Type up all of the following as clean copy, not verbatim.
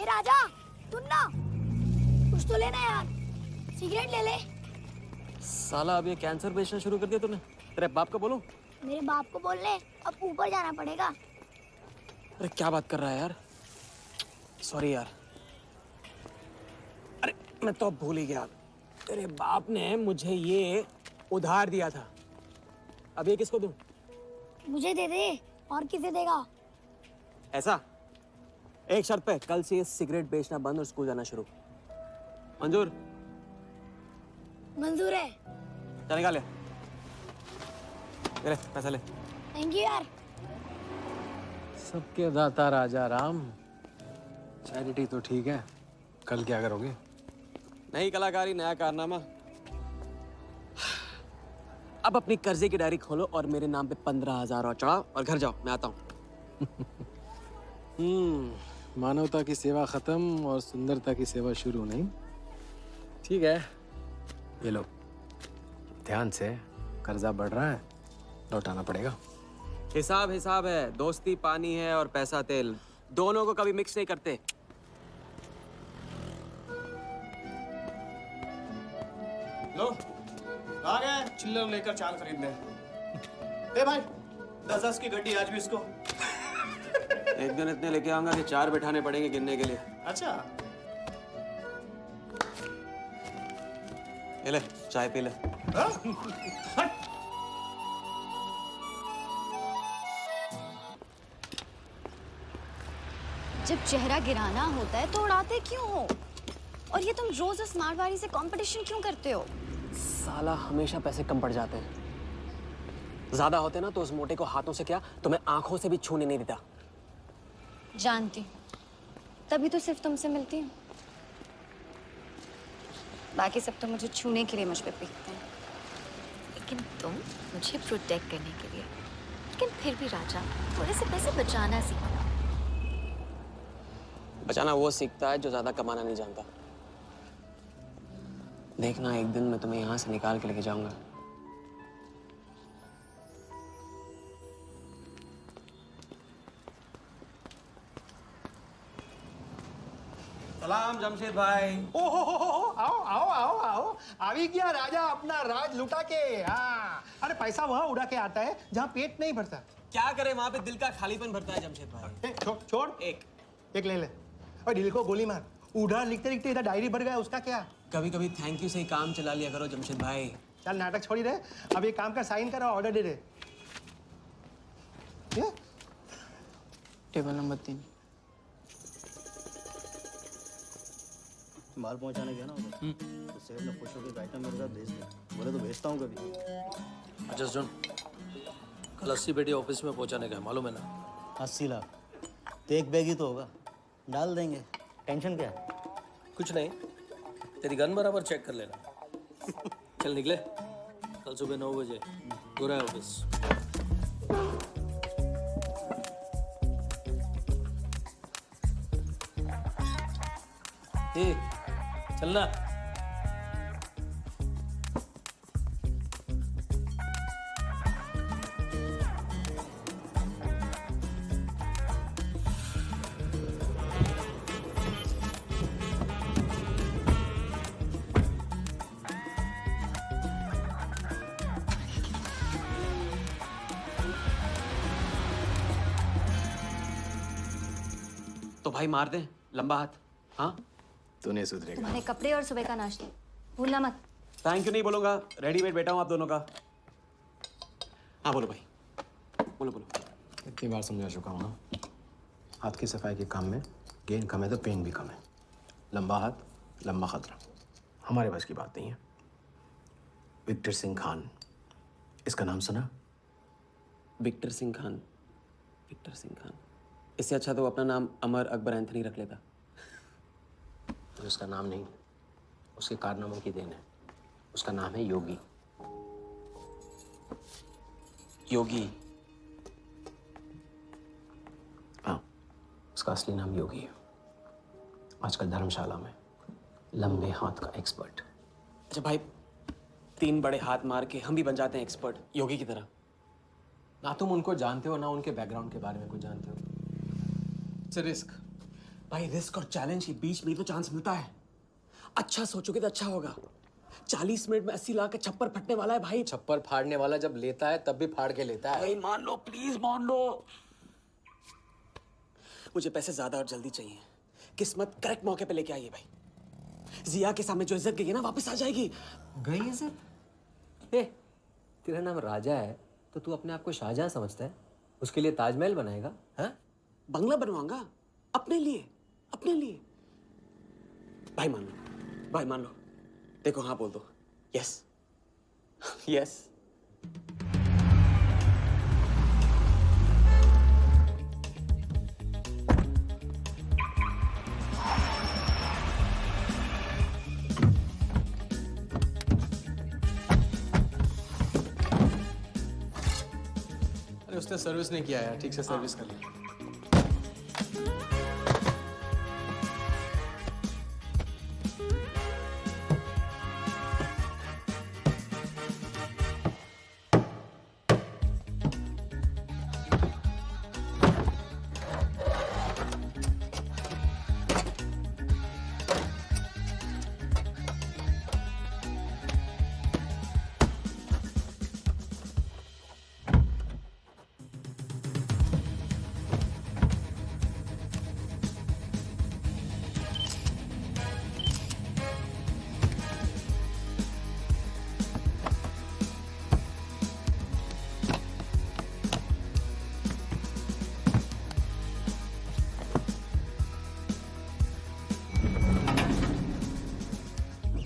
ए राजा, सुन ना, कुछ तो लेना यार, सिगरेट ले ले। साला अब ये कैंसर बेचना शुरू कर दिया तूने। तेरे बाप को बोलूं? मेरे बाप को बोल ले, अब ऊपर जाना पड़ेगा। अरे क्या बात कर रहा है यार, सॉरी यार। अरे मैं तो भूल ही गया, तेरे बाप ने मुझे ये उधार दिया था। अब ये किसको दूं? मुझे दे दे, और किसे देगा? ऐसा, एक शर्त पे, कल से ये सिगरेट बेचना बंद और स्कूल जाना शुरू। मंजूर? मंजूर है। चल निकाल ले, पैसा ले। थैंक यू यार। सबके दाता राजा राम। चैरिटी तो ठीक है, कल क्या करोगे? नई कलाकारी, नया कारनामा। अब अपनी कर्जे की डायरी खोलो और मेरे नाम पे 15,000 और चढ़ाओ और घर जाओ, मैं आता हूँ। मानवता की सेवा खत्म और सुंदरता की सेवा शुरू नहीं। ठीक है, ये लो, ध्यान से, कर्जा बढ़ रहा है, लौटाना पड़ेगा। हिसाब हिसाब है, दोस्ती पानी है और पैसा तेल, दोनों को कभी मिक्स नहीं करते। लो, आ गए चिल्लर लेकर चाल खरीदने। ए भाई, 10-10 की गड्डी आज भी इसको। एक दिन इतने लेके आऊंगा कि 4 बिठाने पड़ेंगे गिनने के लिए। अच्छा, ये ले, चाय पी ले। हाँ? जब चेहरा गिराना होता है तो उड़ाते क्यों हो? और ये तुम रोज उस मारवाड़ी से कंपटीशन क्यों करते हो? साला हमेशा पैसे कम पड़ जाते हैं। ज्यादा होते ना तो उस मोटे को हाथों से क्या, तुम्हें आंखों से भी छूने नहीं देता। जानती हूँ, तभी तो सिर्फ तुमसे मिलती हूँ। बाकी सब तो मुझे छूने के लिए मुझ पे पीटते हैं। लेकिन तुम मुझे प्रोटेक्ट करने के लिए। लेकिन फिर भी राजा, थोड़े से पैसे बचाना सीखो। बचाना वो सीखता है जो ज्यादा कमाना नहीं जानता। देखना, एक दिन मैं तुम्हें यहाँ से निकाल के लेके जाऊंगा। सलाम जमशेद भाई। ओ आओ आओ आओ आओ, अभी क्या राजा अपना राज लुटा के। हाँ, अरे पैसा वहाँ उड़ा के आता है जहाँ पेट नहीं भरता। क्या करे, वहां पे दिल का खालीपन भरता है जमशेद भाई। छोड़, एक ले ले। और दिल को गोली मार। उधार लिखते लिखते इधर डायरी भर गया, उसका क्या? कभी कभी थैंक यू से ही काम चला लिया करो जमशेद भाई। चल नाटक छोड़ी रहे, अब एक काम का साइन करा, ऑर्डर दे दे। Table number 3। माल पहुंचाने गया ना उधर, तो सेठ ने खुश होकर आइटम मेरे साथ भेज दिया। बोले तो भेजता हूँ कभी। अच्छा सुन, कल 80 पेटी ऑफिस में पहुंचाने का है, मालूम है ना? 80 लाख तो एक बैग ही तो होगा, डाल देंगे। टेंशन क्या है? कुछ नहीं, तेरी गन बराबर चेक कर लेना। चल निकले, कल सुबह 9 बजे गोरा ऑफिस। चलना। तो भाई मार दे, लंबा हाथ। हाँ, तू नहीं सुधरेगा। तुम्हारे कपड़े और सुबह का नाश्ता भूलना मत। थैंक यू नहीं बोलूंगा, रेडीमेड बैठा हूँ आप दोनों का। हाँ बोलो भाई, बोलो बोलो। इतनी बार समझा चुका हूँ ना, हाथ की सफाई के काम में गेन कम है तो पेन भी कम है। लंबा हाथ, लंबा खतरा, हमारे बस की बात नहीं है। विक्टर सिंह खान, इसका नाम सुना? Victor Singh Khan, Victor Singh Khan. इससे अच्छा तो अपना नाम अमर अकबर एंथनी रख लेता। तो उसका नाम नहीं, उसके कारनामों की देन है। उसका नाम है योगी। योगी? हाँ, उसका असली नाम योगी है। आजकल धर्मशाला में लंबे हाथ का एक्सपर्ट। अच्छा भाई, 3 बड़े हाथ मार के हम भी बन जाते हैं एक्सपर्ट, योगी की तरह। ना तुम उनको जानते हो ना उनके बैकग्राउंड के बारे में कुछ जानते हो। It's a risk. भाई रिस्क और चैलेंज के बीच में ही तो चांस मिलता है। अच्छा सोचोगे तो अच्छा होगा। 40 मिनट में 80 लाख का छप्पर फटने वाला है भाई। छप्पर फाड़ने वाला जब लेता है तब भी फाड़ के लेता है। भाई मान लो, प्लीज मान लो। मुझे पैसे ज्यादा और जल्दी चाहिए। किस्मत करेक्ट मौके पे लेके आइए भाई। जिया के सामने जो इज्जत गई है ना, वापस आ जाएगी। गई इज्जत? ए, तेरा नाम राजा है तो तू अपने आप को शाहजहां समझता है? उसके लिए ताजमहल बनाएगा? हाँ? बंगला बनवाऊंगा अपने लिए, अपने लिए। भाई मान लो, भाई मान लो। देखो हाँ बोल दो। Yes yes. अरे उसने सर्विस नहीं किया यार, ठीक से सर्विस कर लिया।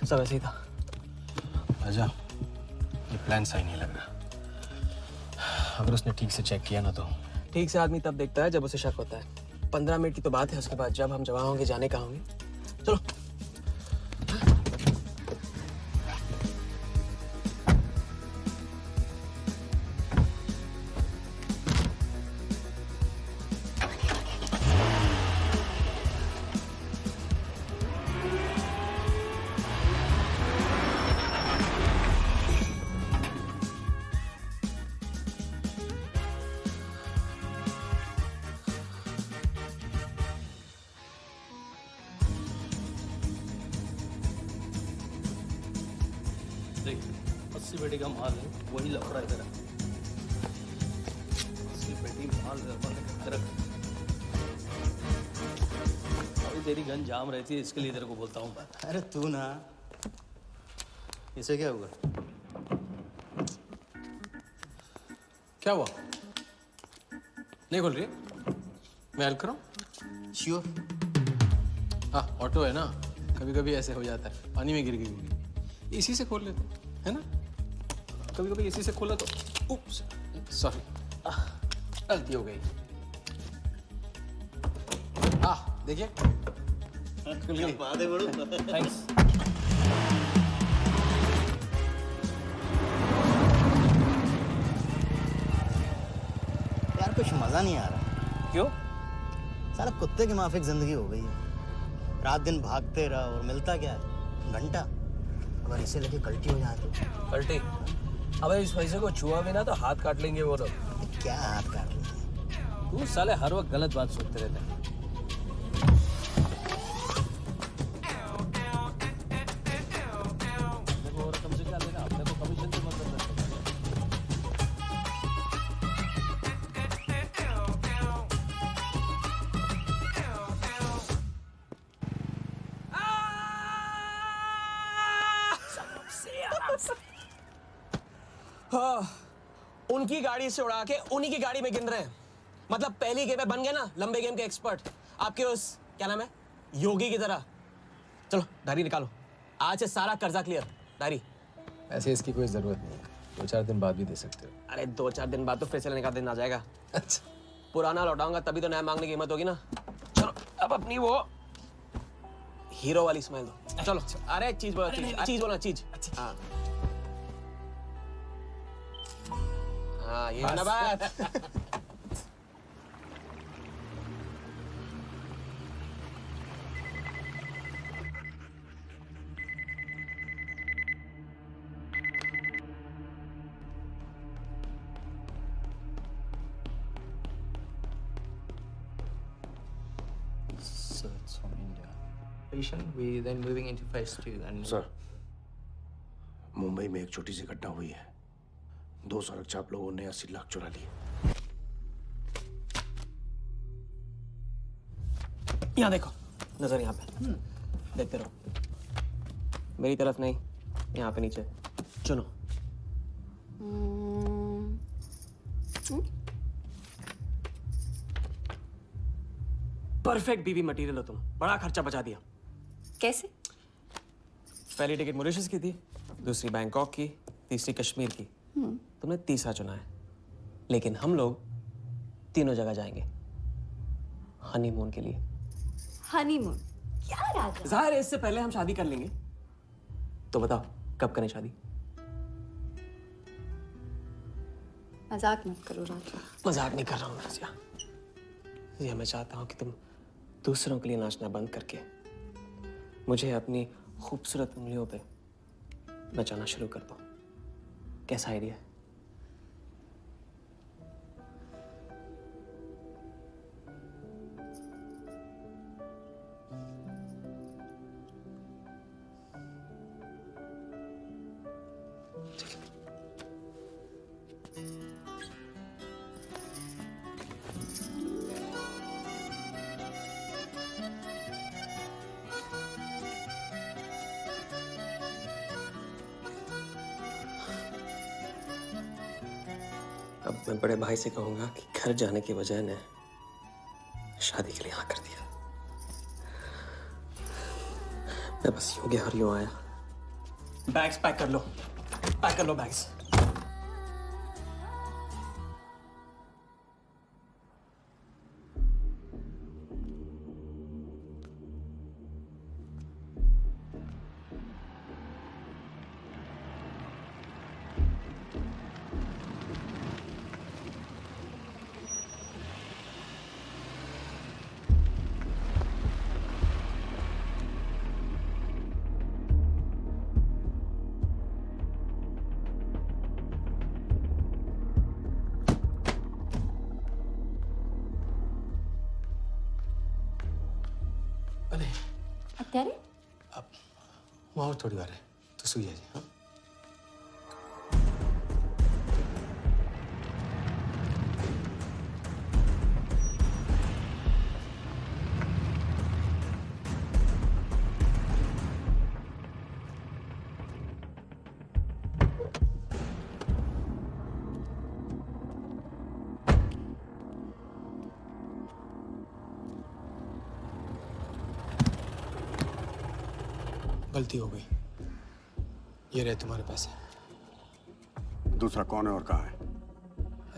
सब ऐसे ही था। राजा, ये प्लान सही नहीं लग रहा। अगर उसने ठीक से चेक किया ना तो। ठीक से आदमी तब देखता है जब उसे शक होता है। 15 मिनट की तो बात है, उसके बाद जब हम जवान होंगे जाने कहाँ होंगे। चलो। देख, 80 पेटी का माल है, वही लफड़ा है तेरा। 80 पेटी माल रख। अभी तेरी गन जाम रहती है, इसके लिए तेरे को बोलता हूँ। अरे तू ना, इसे क्या हुआ? क्या हुआ? नहीं खोल रही है? मैं हेल्प करूं? श्योर। हाँ, ऑटो है ना, कभी कभी ऐसे हो जाता है। पानी में गिर गई होगी, इसी से खोल लेते है ना। कभी कभी इसी से खोला तो उप्स, सॉरी, गलती हो गई। हाँ देखिए, थैंक्स। यार कुछ मजा नहीं आ रहा। क्यों? साला कुत्ते की माफिक जिंदगी हो गई है। रात दिन भागते रहो और मिलता क्या है? घंटा। अगर इसे लेके कल्टी हो जाए तो? पलटी? अबे इस पैसे को छुआ भी ना तो हाथ काट लेंगे वो लोग। क्या हाथ काट लेंगे? तू साले हर वक्त गलत बात सोचते रहते हैं। देखो और तुमसे क्या लेना? अपने को कमीशन से मतलब रखते हैं। हाँ, उनकी गाड़ी से उड़ा के उन्हीं की गाड़ी में गिन रहे हैं। मतलब पहली गेम में बन गए ना लंबे गेम के एक्सपर्ट। आपके उस क्या नाम है, योगी की तरह। चलो डायरी निकालो, आज से सारा कर्जा क्लियर। डायरी। ऐसे इसकी कोई जरूरत नहीं है, 2-4 दिन बाद भी दे सकते हो। अरे 2-4 दिन बाद तो फिर से लेने का दिन आ जाएगा। अच्छा, पुराना लौटाऊंगा तभी तो नया मांगने की हिम्मत होगी ना। चलो अब अपनी वो हीरो वाली स्माइल दो। चलो। अरे चीज बोलो, चीज बोलो, चीज। हाँ हाँ, ये ना बात। Sir competition, we then moving into phase 2. And sir, Mumbai में एक छोटी सी घटना हुई है। 2 सड़क चाप लोगों ने 80 लाख चुरा लिए। यहाँ देखो, नजर यहाँ पे। देखते रहो। मेरी तरफ नहीं, यहाँ पे नीचे। चुनो। परफेक्ट बीवी मटेरियल हो तुम। बड़ा खर्चा बचा दिया। कैसे? पहली टिकट मॉरिशस की थी, दूसरी बैंकॉक की, तीसरी कश्मीर की। तुमने तीसरा चुना है। लेकिन हम लोग तीनों जगह जाएंगे हनीमून के लिए। हनीमून? क्या राजा? जाहिर है इससे पहले हम शादी कर लेंगे। तो बताओ कब करें शादी? मजाक मत करो राजा। मजाक नहीं कर रहा हूँ रजिया। रजिया, मैं चाहता हूँ कि तुम दूसरों के लिए नाचना बंद करके मुझे अपनी खूबसूरत उंगलियों पे नचाना शुरू कर दो। कैसा आइडिया है? अब मैं बड़े भाई से कहूंगा कि घर जाने के बजाय ने शादी के लिए हाँ कर दिया। मैं बस यूं गया और यूं आया। बैग्स पैक कर लो, पैक कर लो बैग्स। अत्यारे? अब वहाँ और थोड़ी बार है तो सो जाइए। हाँ, गलती हो गई। ये रहे तुम्हारे पैसे। दूसरा कौन है और कहाँ है?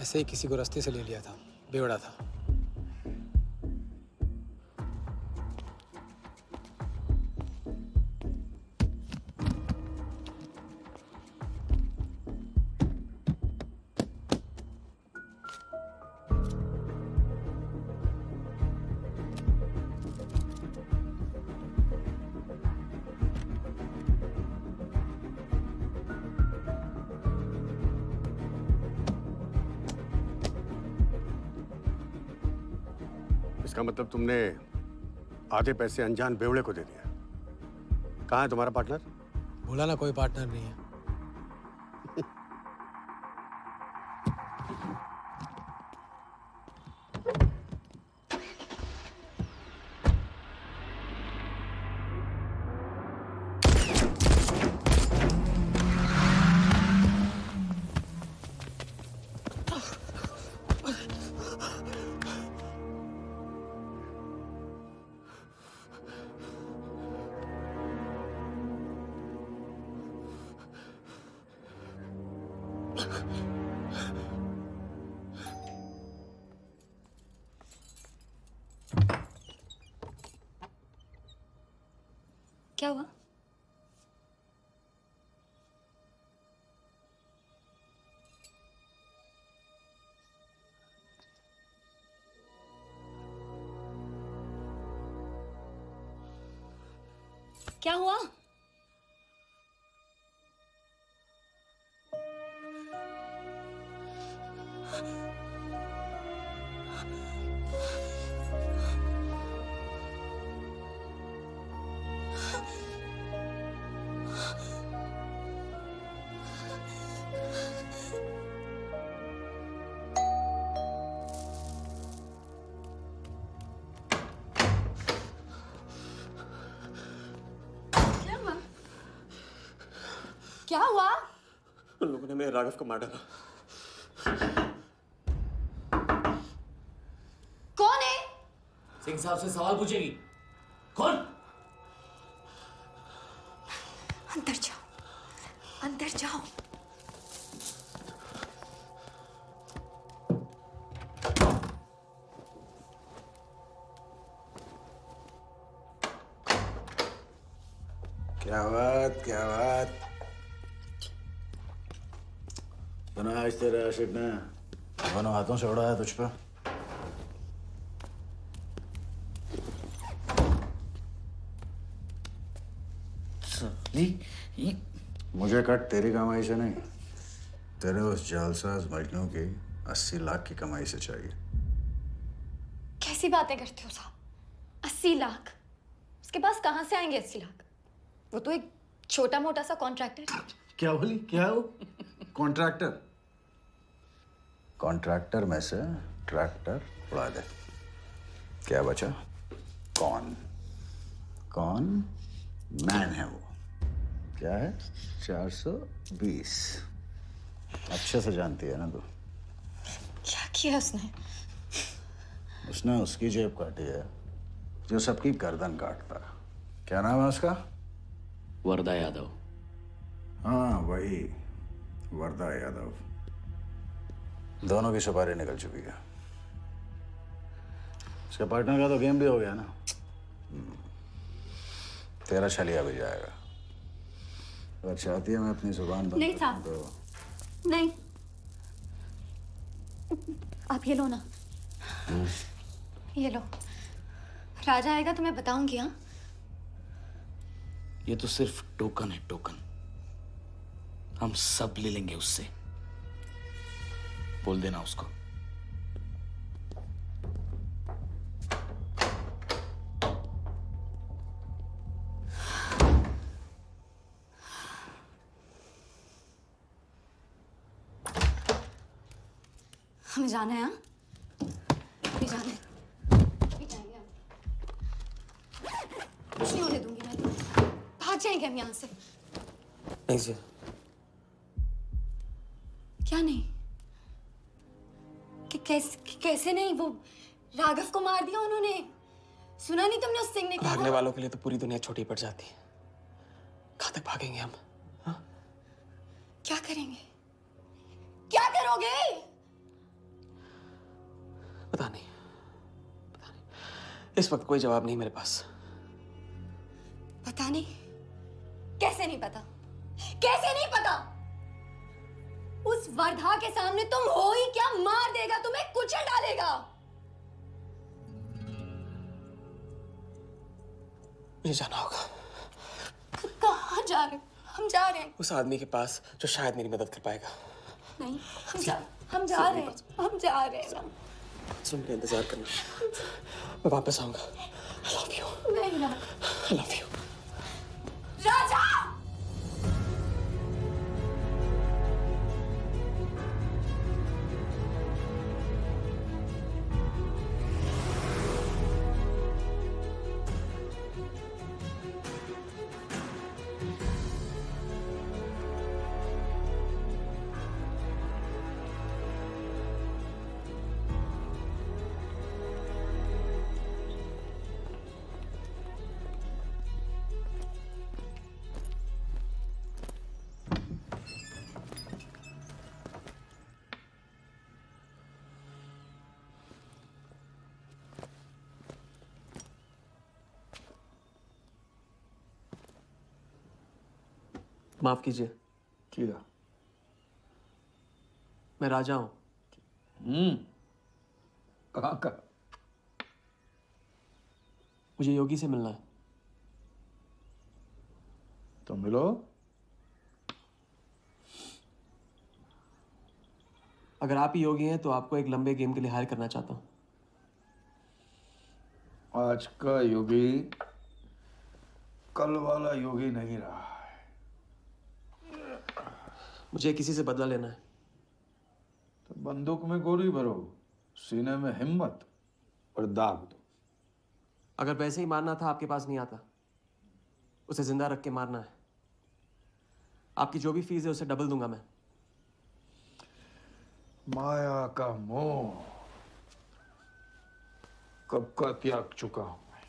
ऐसे ही किसी को रास्ते से ले लिया था, बेवड़ा था। इसका मतलब तुमने आधे पैसे अनजान बेवड़े को दे दिया। कहाँ है तुम्हारा पार्टनर? बोला ना कोई पार्टनर नहीं है। क्या हुआ? क्या हुआ? क्या हुआ? उन लोगों ने मेरे राघव को मार डाला। कौन है? सिंह साहब से सवाल पूछेगी। कौन? अंदर जाओ, अंदर जाओ। क्या बात, क्या बात। सुना आज तेरे आशिक ने दोनों हाथों से उड़ाया तुझ पर। मुझे कट तेरी कमाई से नहीं, तेरे उस जालसाज मजनू की 80 लाख की कमाई से चाहिए। कैसी बातें करते हो साहब? 80 लाख? उसके पास कहाँ से आएंगे 80 लाख? वो तो एक छोटा मोटा सा कॉन्ट्रैक्टर है। क्या बोली? क्या हो? कॉन्ट्रैक्टर? कॉन्ट्रैक्टर में से ट्रैक्टर उड़ा दे। क्या बचा? कौन? कौन मैन है वो? क्या है? 420। अच्छे से जानती है ना तू? क्या किया उसने? उसने उसकी जेब काटी है जो सबकी गर्दन काटता। क्या नाम है उसका? वरदा यादव। हाँ वही, वरदा यादव। दोनों की सुपारी निकल चुकी है। उसके पार्टनर का तो गेम भी हो गया ना। तेरा छलिया भी जाएगा। अगर चाहती है मैं अपनी जुबान बंद नहीं साहब, तो नहीं। आप ये लो ना, ये लो। राजा आएगा तो मैं बताऊंगी। हाँ, ये तो सिर्फ टोकन है, टोकन। हम सब ले लेंगे उससे। बोल देना उसको। हमें जाना है। हाँ, अभी जाना है। अभी जाएंगे हम। कुछ नहीं होने दूंगी मैं। भाग जाएंगे हम यहाँ से। नहीं जी। क्या नहीं? कैसे नहीं? वो राघव को मार दिया उन्होंने। सुना नहीं तुमने उस सिंह ने क्या? भागने वालों के लिए तो पूरी दुनिया छोटी पड़ जाती है। कहाँ तक भागेंगे हम? हाँ? क्या करेंगे? क्या करोगे? पता नहीं, पता नहीं। इस वक्त कोई जवाब नहीं मेरे पास। पता नहीं? कैसे नहीं पता? कैसे नहीं पता? उस वर्धा के सामने तुम हो ही क्या? मार देगा, तुम्हें कुचल डालेगा। मुझे जाना होगा। कहाँ जा रहे? हम जा रहे हैं। उस आदमी के पास जो शायद मेरी मदद कर पाएगा। नहीं, हम जा रहे हैं। हम जा रहे हैं। सुन, मेरा इंतजार करना। मैं वापस आऊंगा। I love you. नहीं ना। I love you. राजा! माफ कीजिए। किया। मैं राजा हूं। कहाँ का? मुझे योगी से मिलना है। तो मिलो। अगर आप ही योगी हैं तो आपको एक लंबे गेम के लिए हायर करना चाहता हूं। आज का योगी कल वाला योगी नहीं रहा है। मुझे किसी से बदला लेना है। तो बंदूक में गोली भरो, सीने में हिम्मत और दाग दो। अगर वैसे ही मारना था आपके पास नहीं आता, उसे जिंदा रख के मारना है। आपकी जो भी फीस है उसे डबल दूंगा मैं। माया का मोह कब का त्याग चुका हूं मैं।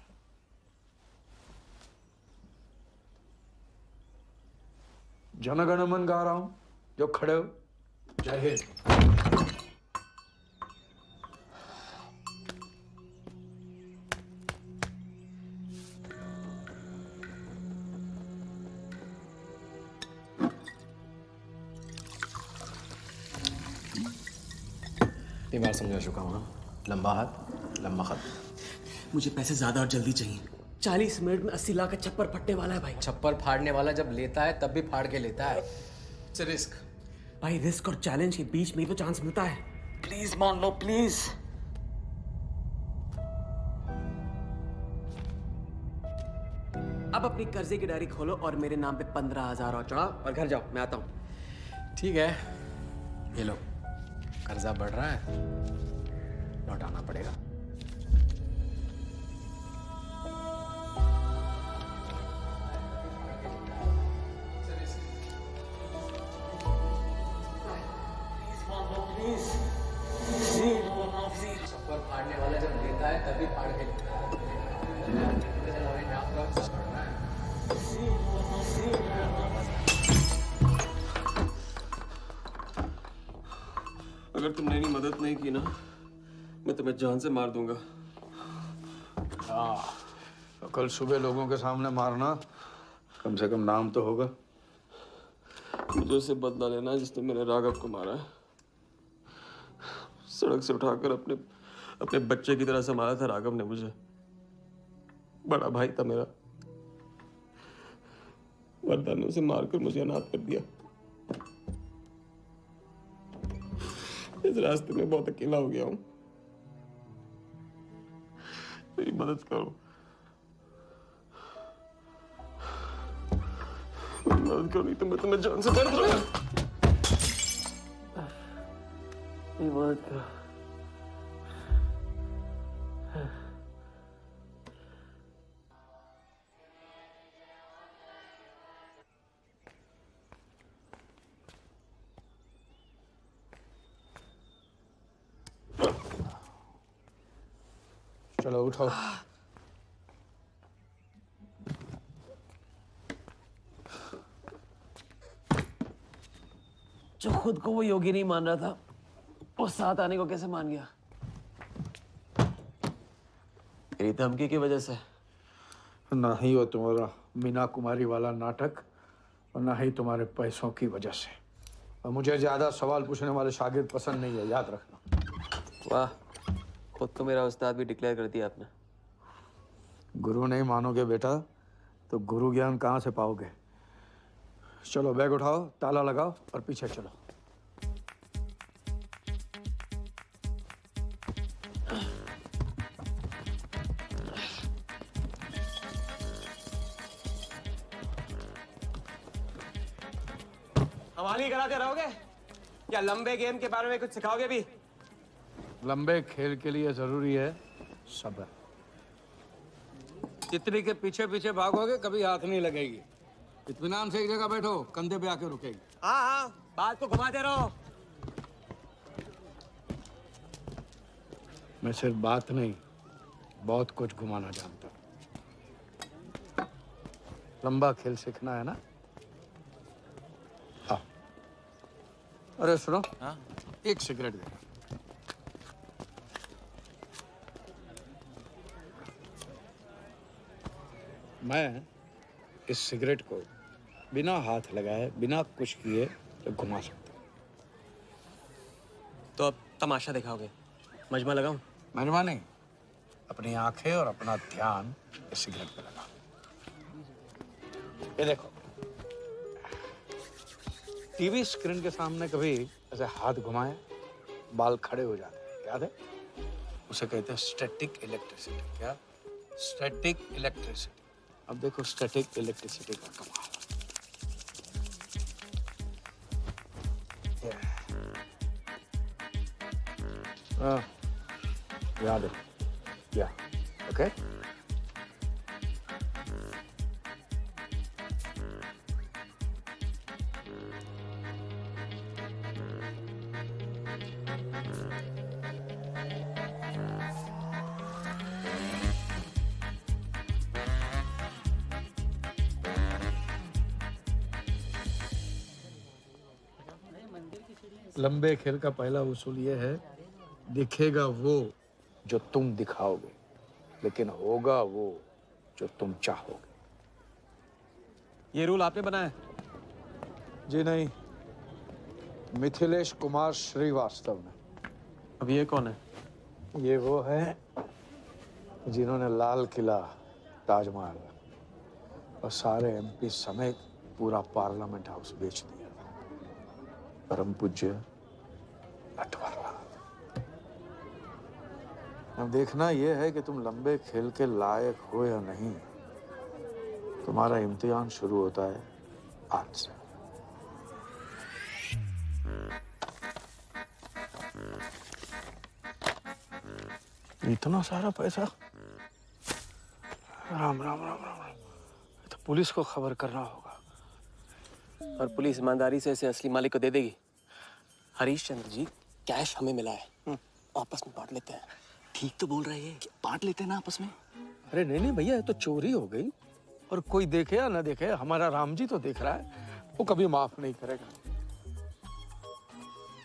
जनगण मन गा रहा हूं, जो खड़े हो। जय हिंद। इतनी बार समझा चुका हूँ ना, लंबा हाथ लंबा खत। मुझे पैसे ज्यादा और जल्दी चाहिए। 40 मिनट में 80 लाख का छप्पर फटने वाला है भाई। छप्पर फाड़ने वाला जब लेता है तब भी फाड़ के लेता है। इट्स रिस्क भाई, रिस्क और चैलेंज के बीच में ही तो चांस मिलता है। प्लीज मान लो प्लीज। अब अपनी कर्जे की डायरी खोलो और मेरे नाम पे 15,000 और चढ़ाओ और घर जाओ, मैं आता हूँ। ठीक है, ये लो, कर्जा बढ़ रहा है, लौटाना पड़ेगा। छप्पर फाड़ने वाला जब लेता है तभी फाड़ के लेता है। अगर तुमने मेरी मदद नहीं की ना, मैं तुम्हें जान से मार दूंगा। हाँ, तो कल सुबह लोगों के सामने मारना, कम से कम नाम तो होगा। मुझे उससे बदला लेना जिसने मेरे राघव को मारा है। सड़क से उठाकर अपने बच्चे की तरह संभाला था राघव ने मुझे। बड़ा भाई था मेरा, वरदान ने उसे मारकर मुझे अनाथ कर दिया। इस रास्ते में बहुत अकेला हो गया हूं, मेरी मदद करो, मदद करो, नहीं तो मैं तुम्हें जान से मार दूंगा। मदद करो। चलो उठो। जो खुद को वो योगी नहीं मान रहा था, वो साथ आने को कैसे मान गया? मेरी धमकी की वजह से। ना ही वो तुम्हारा मीना कुमारी वाला नाटक और ना ही तुम्हारे पैसों की वजह से। और मुझे ज्यादा सवाल पूछने वाले शागिर्द पसंद नहीं है, याद रखना। वाह, खुद को मेरा उस्ताद भी डिक्लेयर कर दिया आपने। गुरु नहीं मानोगे बेटा तो गुरु ज्ञान कहाँ से पाओगे। चलो बैग उठाओ, ताला लगाओ और पीछे चलो। हवाली कराते रहोगे या लंबे गेम के बारे में कुछ सिखाओगे भी? लंबे खेल के लिए जरूरी है सब्र। तितली के पीछे पीछे भागोगे कभी हाथ नहीं लगेगी। इत्मीनान से एक जगह बैठो, कंधे पे आके रुकेगी। हाँ हाँ, बात को घुमाते रहो। मैं सिर्फ बात नहीं, बहुत कुछ घुमाना जानता हूँ। लंबा खेल सीखना है ना? आओ। अरे सुनो, हाँ? एक सिगरेट दे। मैं इस सिगरेट को बिना हाथ लगाए, बिना कुछ किए तो घुमा सकता हूँ। तो अब तमाशा दिखाओगे? मजमा लगाऊं? मजमा नहीं, अपनी आंखें और अपना ध्यान इस सिगरेट पे लगा। ये देखो, टीवी स्क्रीन के सामने कभी ऐसे हाथ घुमाए बाल खड़े हो जाते हैं, याद है? उसे कहते हैं स्टैटिक इलेक्ट्रिसिटी। क्या? Static electricity. अब देखो स्टैटिक इलेक्ट्रिसिटी का कमाल। याद है? या ओके। लंबे खेल का पहला उसूल ये है, दिखेगा वो जो तुम दिखाओगे, लेकिन होगा वो जो तुम चाहोगे। ये रूल आपने बनाया? जी नहीं, मिथिलेश कुमार श्रीवास्तव ने। अब ये कौन है? ये वो है जिन्होंने लाल किला, ताजमहल और सारे एमपी समेत पूरा पार्लियामेंट हाउस बेच दिया था। परम पूज्य नटवरलाल। अब देखना यह है कि तुम लंबे खेल के लायक हो या नहीं। तुम्हारा इम्तिहान शुरू होता है आज से। इतना सारा पैसा? राम राम राम राम राम। तो पुलिस को खबर करना होगा। और पुलिस ईमानदारी से इसे असली मालिक को दे देगी। हरीश चंद्र जी, कैश हमें मिला है, आपस में बांट लेते हैं। ठीक तो बोल रहे हैं, बांट लेते हैं ना आपस में। अरे नहीं नहीं भैया, ये तो चोरी हो गई, और कोई देखे या ना देखे, हमारा राम जी तो देख रहा है, वो कभी माफ नहीं करेगा।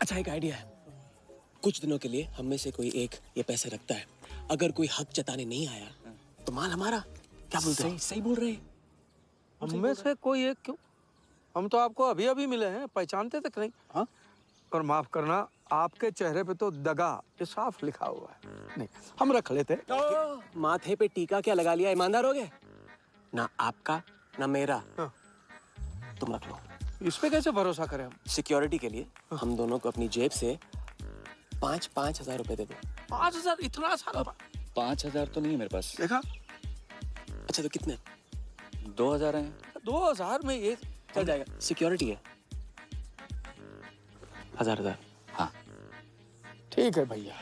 अच्छा, एक आइडिया है। कुछ दिनों के लिए हम में से कोई एक ये पैसे रखता है। अगर कोई हक जताने नहीं आया तो माल हमारा। क्या बोलते हैं? सही बोल रहे हैं। हम में से कोई एक क्यों? हम तो आपको अभी अभी मिले हैं, पहचानते तक नहीं। हाँ, और माफ करना, आपके चेहरे पे तो दगा ये साफ लिखा हुआ है। नहीं, हम रख लेते। माथे पे टीका क्या लगा लिया? ईमानदार हो गए ना? आपका ना मेरा। तुम रख लो। इस पे कैसे भरोसा करें हम? सिक्योरिटी के लिए हम दोनों को अपनी जेब से 5,000 रुपए दे दो। 5,000? इतना सारा? 5,000 तो नहीं है मेरे पास। देखा? अच्छा, तो कितने? 2,000 हैं। 2,000 में ये चल जाएगा। सिक्योरिटी है 1,000। हाँ ठीक है भैया।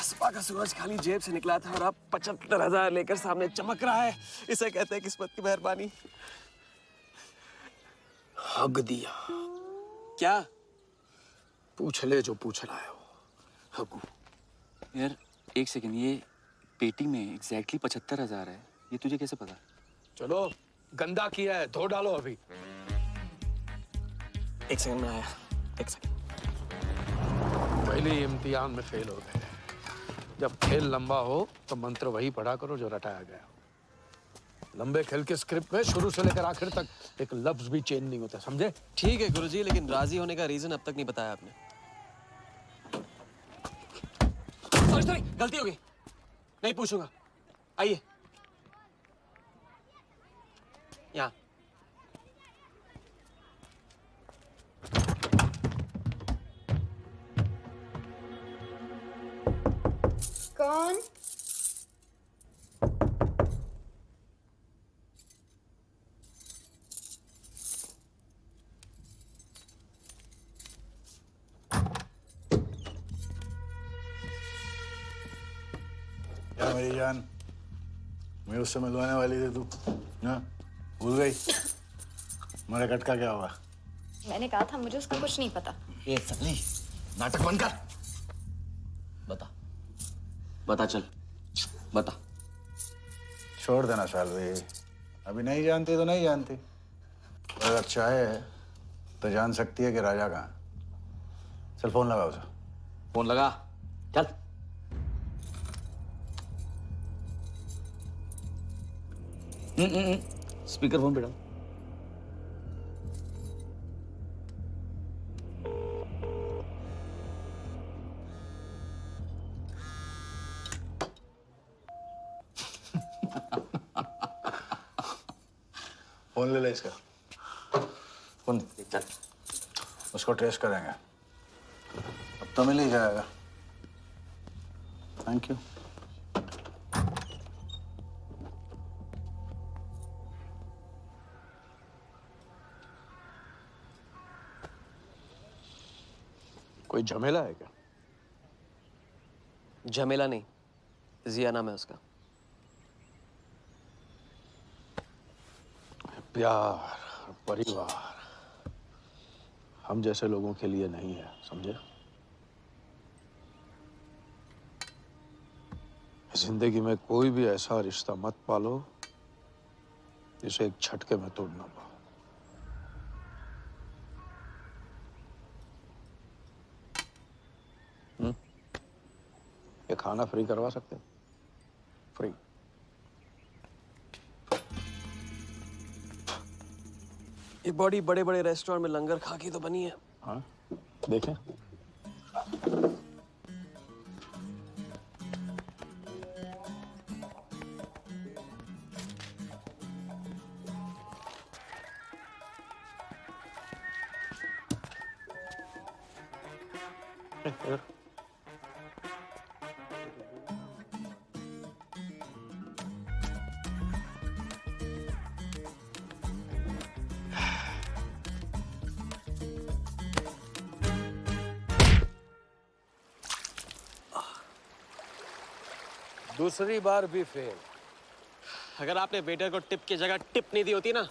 सुबह का सूरज खाली जेब से निकला था और अब 75,000 लेकर सामने चमक रहा है। इसे कहते हैं किस्मत की मेहरबानी। हग दिया। क्या? पूछ ले जो पूछना है वो। हगू। यार एक सेकंड, ये पेटी में एग्जैक्टली 75,000 है। ये तुझे कैसे पता? चलो, गंदा किया है, धो डालो अभी। एक सेकंड में आया। एक सेकंड। पहले इम्तिहान में फेल हो गए। जब खेल लंबा हो तो मंत्र वही पढ़ा करो जो रटाया गया। लंबे खेल के स्क्रिप्ट में शुरू से लेकर आखिर तक एक लफ्ज भी चेंज नहीं होता, समझे? ठीक है गुरुजी, लेकिन राजी होने का रीजन अब तक नहीं बताया आपने। सॉरी, गलती हो गई। नहीं पूछूंगा। आइए यहाँ। कौन? क्या मेरी जान, मैं उससे मिलवाने वाली थी, तू ना भूल गई? मेरा कटका क्या होगा? मैंने कहा था मुझे उसका कुछ नहीं पता। ये सगली, नाटक बंद कर। बता। बता चल, बता। छोड़ देना सालवी, अभी नहीं जानती तो नहीं जानती। अगर चाहे तो जान सकती है कि राजा कहाँ। चल फोन लगा उसे। फोन लगा, चल। स्पीकर फोन पे डाल। फोन ले ले इसका। फोन चल, उसको ट्रेस करेंगे। अब तो मिल ही जाएगा। Thank you. कोई झमेला है क्या? झमेला नहीं, जिया नाम है उसका। प्यार, परिवार हम जैसे लोगों के लिए नहीं है, समझे? जिंदगी में कोई भी ऐसा रिश्ता मत पालो जिसे एक झटके में तोड़ ना पाओ। खाना फ्री करवा सकते, फ्री। ये बॉडी बड़े बड़े रेस्टोरेंट में लंगर खा के तो बनी है। हाँ देखें। दूसरी बार भी फेल। अगर आपने वेटर को टिप की जगह टिप नहीं दी होती ना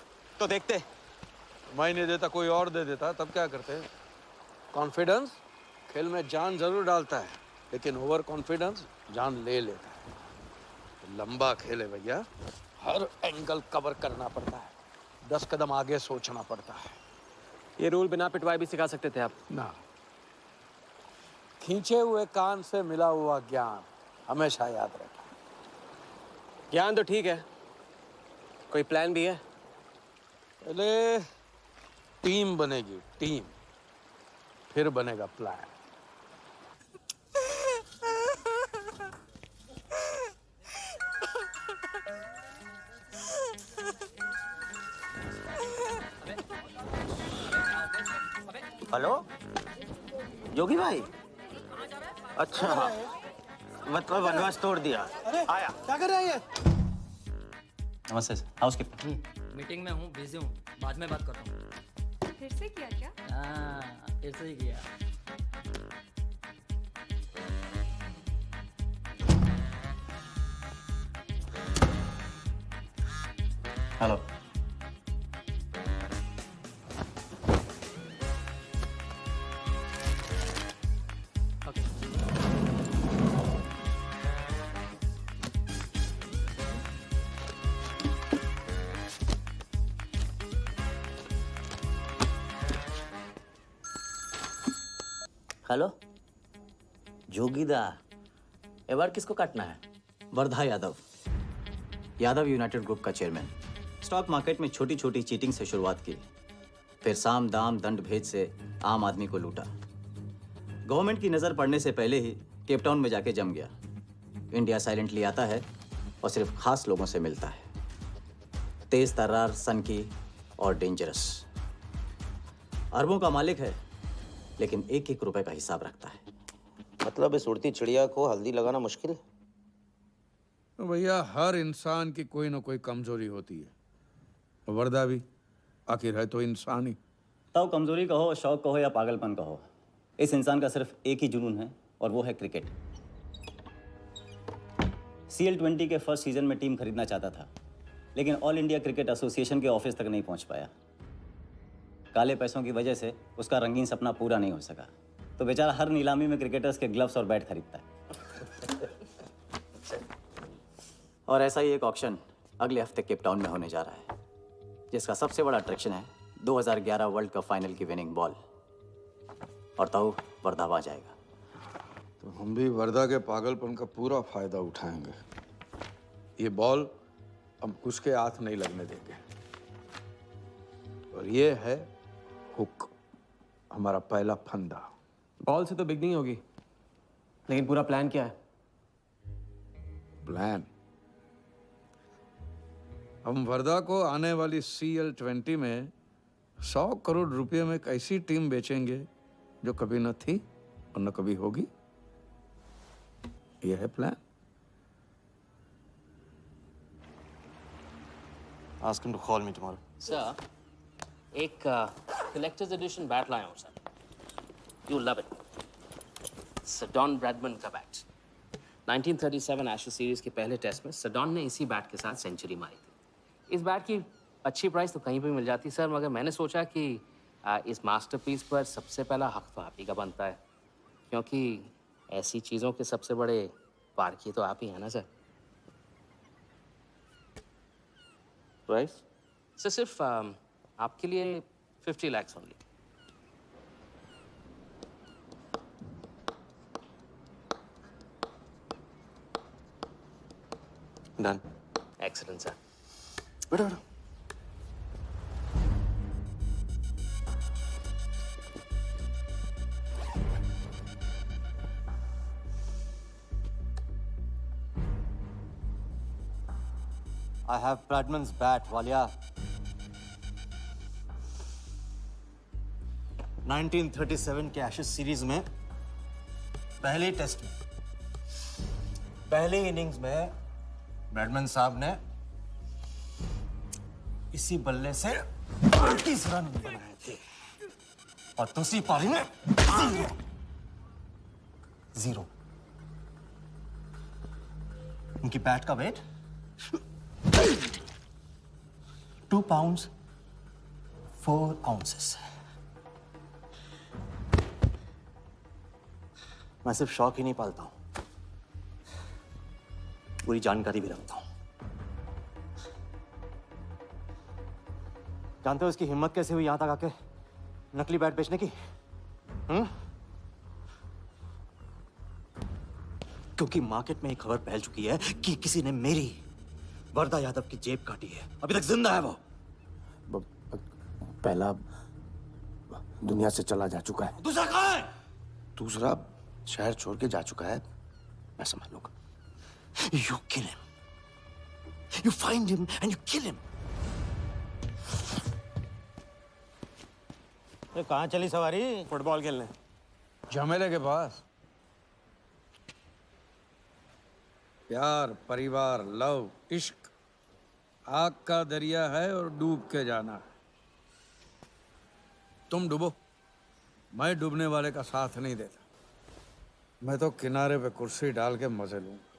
तो देखते। मैं नहीं देता, कोई और दे देता, तब क्या करते? कॉन्फिडेंस खेल में जान जरूर डालता है, लेकिन ओवर कॉन्फिडेंस जान ले लेता है। लंबा खेल है भैया, हर एंगल कवर करना पड़ता है, 10 कदम आगे सोचना पड़ता है। ये रूल बिना पिटवाए भी सिखा सकते थे आप ना। खींचे हुए कान से मिला हुआ ज्ञान हमेशा याद रखना। ज्ञान तो ठीक है, कोई प्लान भी है? पहले टीम बनेगी, टीम, फिर बनेगा प्लान। हेलो योगी भाई, अच्छा मतलब वनवास तोड़ दिया। आया। क्या कर रहा है ये? नमस्ते सर, हाउसकीपिंग। मीटिंग में हूँ, बिजी हूँ, बाद में बात करता हूँ। फिर से किया क्या? हाँ, फिर से ही किया। हेलो। हेलो जोगीदा, ए बार किसको काटना है? वर्धा यादव, यादव यूनाइटेड ग्रुप का चेयरमैन। स्टॉक मार्केट में छोटी छोटी चीटिंग से शुरुआत की, फिर साम दाम दंड भेद से आम आदमी को लूटा। गवर्नमेंट की नज़र पड़ने से पहले ही केप टाउन में जाके जम गया। इंडिया साइलेंटली आता है और सिर्फ खास लोगों से मिलता है। तेज तर्रार, सनकी और डेंजरस। अरबों का मालिक है, लेकिन एक एक रुपए का हिसाब रखता है। मतलब इस उड़ती चिड़िया को हल्दी लगाना मुश्किल है? तो भैया हर इंसान की कोई ना कोई कमजोरी होती है, वर्दा भी आखिर है तो इंसान ही। ताऊ कमजोरी कहो, शौक कहो या पागलपन कहो, इस इंसान का सिर्फ एक ही जुनून है और वो है क्रिकेट। CL20 के फर्स्ट सीजन में टीम खरीदना चाहता था, लेकिन ऑल इंडिया क्रिकेट एसोसिएशन के ऑफिस तक नहीं पहुंच पाया। काले पैसों की वजह से उसका रंगीन सपना पूरा नहीं हो सका, तो बेचारा हर नीलामी में क्रिकेटर्स के ग्लव्स और बैट खरीदता है। और ऐसा ही एक ऑक्शन अगले हफ्ते केप टाउन में होने जा रहा है, जिसका सबसे बड़ा अट्रैक्शन है 2011 वर्ल्ड कप फाइनल की विनिंग बॉल। और ताऊ वर्धा आ जाएगा। तो हम भी वर्दा के पागलपन का पूरा फायदा उठाएंगे। ये बॉल हम उसके हाथ नहीं लगने देंगे। और ये है हुक, हमारा पहला फंदा। बॉल से तो बिग नहीं होगी, लेकिन पूरा प्लान क्या है? प्लान, हम वर्धा को आने वाली CL20 में 100 करोड़ रुपए में एक ऐसी टीम बेचेंगे जो कभी न थी और न कभी होगी। यह है plan. Ask him to call me tomorrow. Sir, एक कलेक्टर्स एडिशन बैट लाया हूँ sir. You love it. Sir Don Bradman का बैट। 1937 एशेज सीरीज के पहले टेस्ट में सडॉन ने इसी बैट के साथ सेंचुरी मारी थी। इस बैट की अच्छी प्राइस तो कहीं पे मिल जाती सर, मगर मैंने सोचा कि इस मास्टरपीस पर सबसे पहला हक तो आप ही का बनता है, क्योंकि ऐसी चीज़ों के सबसे बड़े पारखी तो आप ही हैं ना सर। Price? सर सिर्फ आपके लिए 50 lakhs only. Done. Excellent, sir. बैठो बैठो। I have Bradman's bat, Walia. 1937 के एशेज सीरीज में पहले टेस्ट में पहले इनिंग्स में ब्रैडमैन साहब ने इसी बल्ले से 30 रन बनाए थे और दूसरी पारी में जीरो। उनकी बैट का वेट 2 pounds 4 ounces। मैं सिर्फ शौक ही नहीं पालता हूं, पूरी जानकारी भी रखता हूं। जानते हो इसकी हिम्मत कैसे हुई यहां तक आके नकली बैट बेचने की? क्योंकि मार्केट में एक खबर फैल चुकी है कि किसी ने मेरी वरदा यादव की जेब काटी है। अभी तक जिंदा है वो। पहला दुनिया से चला जा चुका है, दूसरा कहाँ है? दूसरा शहर छोड़ के जा चुका है। मैं समझ लूंगा। You kill him. You find him and you kill him. कहाँ चली सवारी? फुटबॉल खेलने। झमेले के पास। प्यार, परिवार, लव, इश्क आग का दरिया है और डूब के जाना है। तुम डूबो, मैं डूबने वाले का साथ नहीं देता। मैं तो किनारे पे कुर्सी डाल के मजे लूंगा।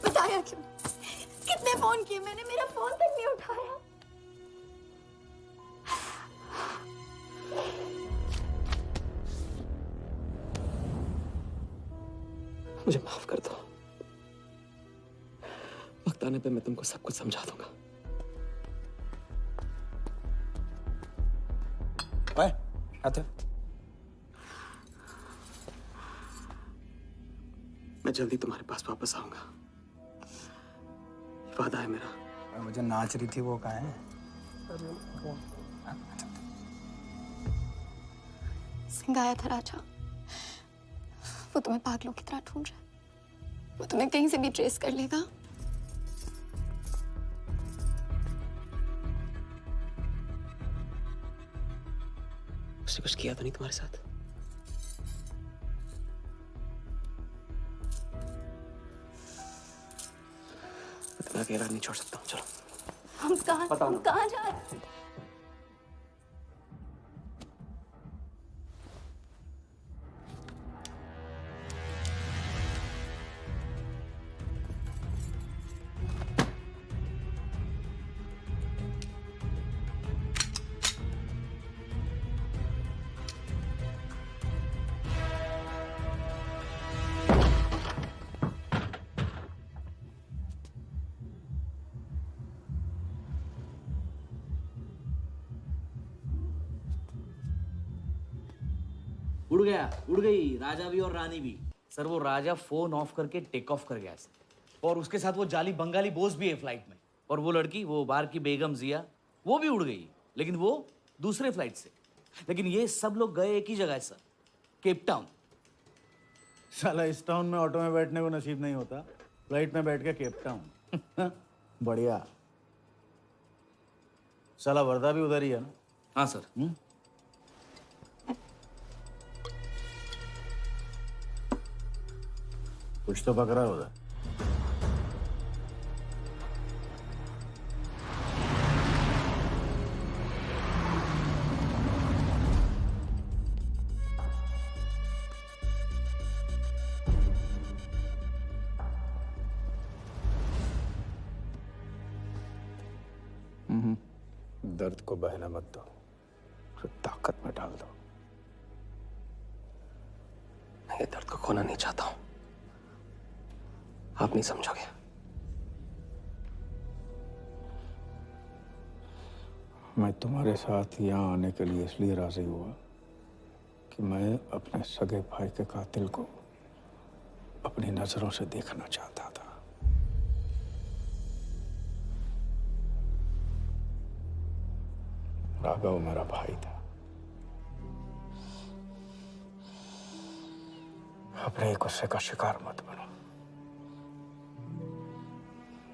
बताया क्यों? कितने फोन किए मैंने, मेरा फोन तक नहीं उठाया। मुझे माफ कर दो। वक्त आने पे मैं तुमको सब कुछ समझा दूंगा। ओए, आते। मैं जल्दी तुम्हारे पास वापस आऊंगा, वादा है मेरा। मुझे नाच रही थी वो कहाँ है? सिंह आया था राजा, वो तुम्हें पागलों की तरह ढूंढ रहा है। वो तुम्हें कहीं से भी ट्रेस कर लेगा। उसने कुछ किया तो नहीं तुम्हारे साथ? मैं तुम्हें अकेला नहीं छोड़ सकता हूँ। चलो। हम कहाँ जा रहे हैं? उड़ गया, उड़ गई राजा भी और रानी भी। सर वो राजा फोन ऑफ करके टेक ऑफ कर गया सर, और उसके साथ वो जाली बंगाली बोस भी है फ्लाइट में। और वो लड़की, वो बार की बेगम जिया, वो भी उड़ गई, लेकिन वो दूसरे फ्लाइट से। लेकिन ये सब लोग गए एक ही जगह है सर, केप टाउन। साला इस टाउन में ऑटो में बैठने को नसीब नहीं होता, फ्लाइट में बैठ के केप टाउन। बढ़िया। साला वर्दा भी उधर ही है ना? हाँ सर। कुछ तो पकड़ा उधर। दर्द को बहने मत दो, उसे ताकत में डाल दो। मैं ये दर्द को खोना नहीं चाहता हूं, आप नहीं समझोगे। मैं तुम्हारे साथ यहाँ आने के लिए इसलिए राजी हुआ कि मैं अपने सगे भाई के कातिल को अपनी नजरों से देखना चाहता था। राघव मेरा भाई था। अपने गुस्से का शिकार मत बनो।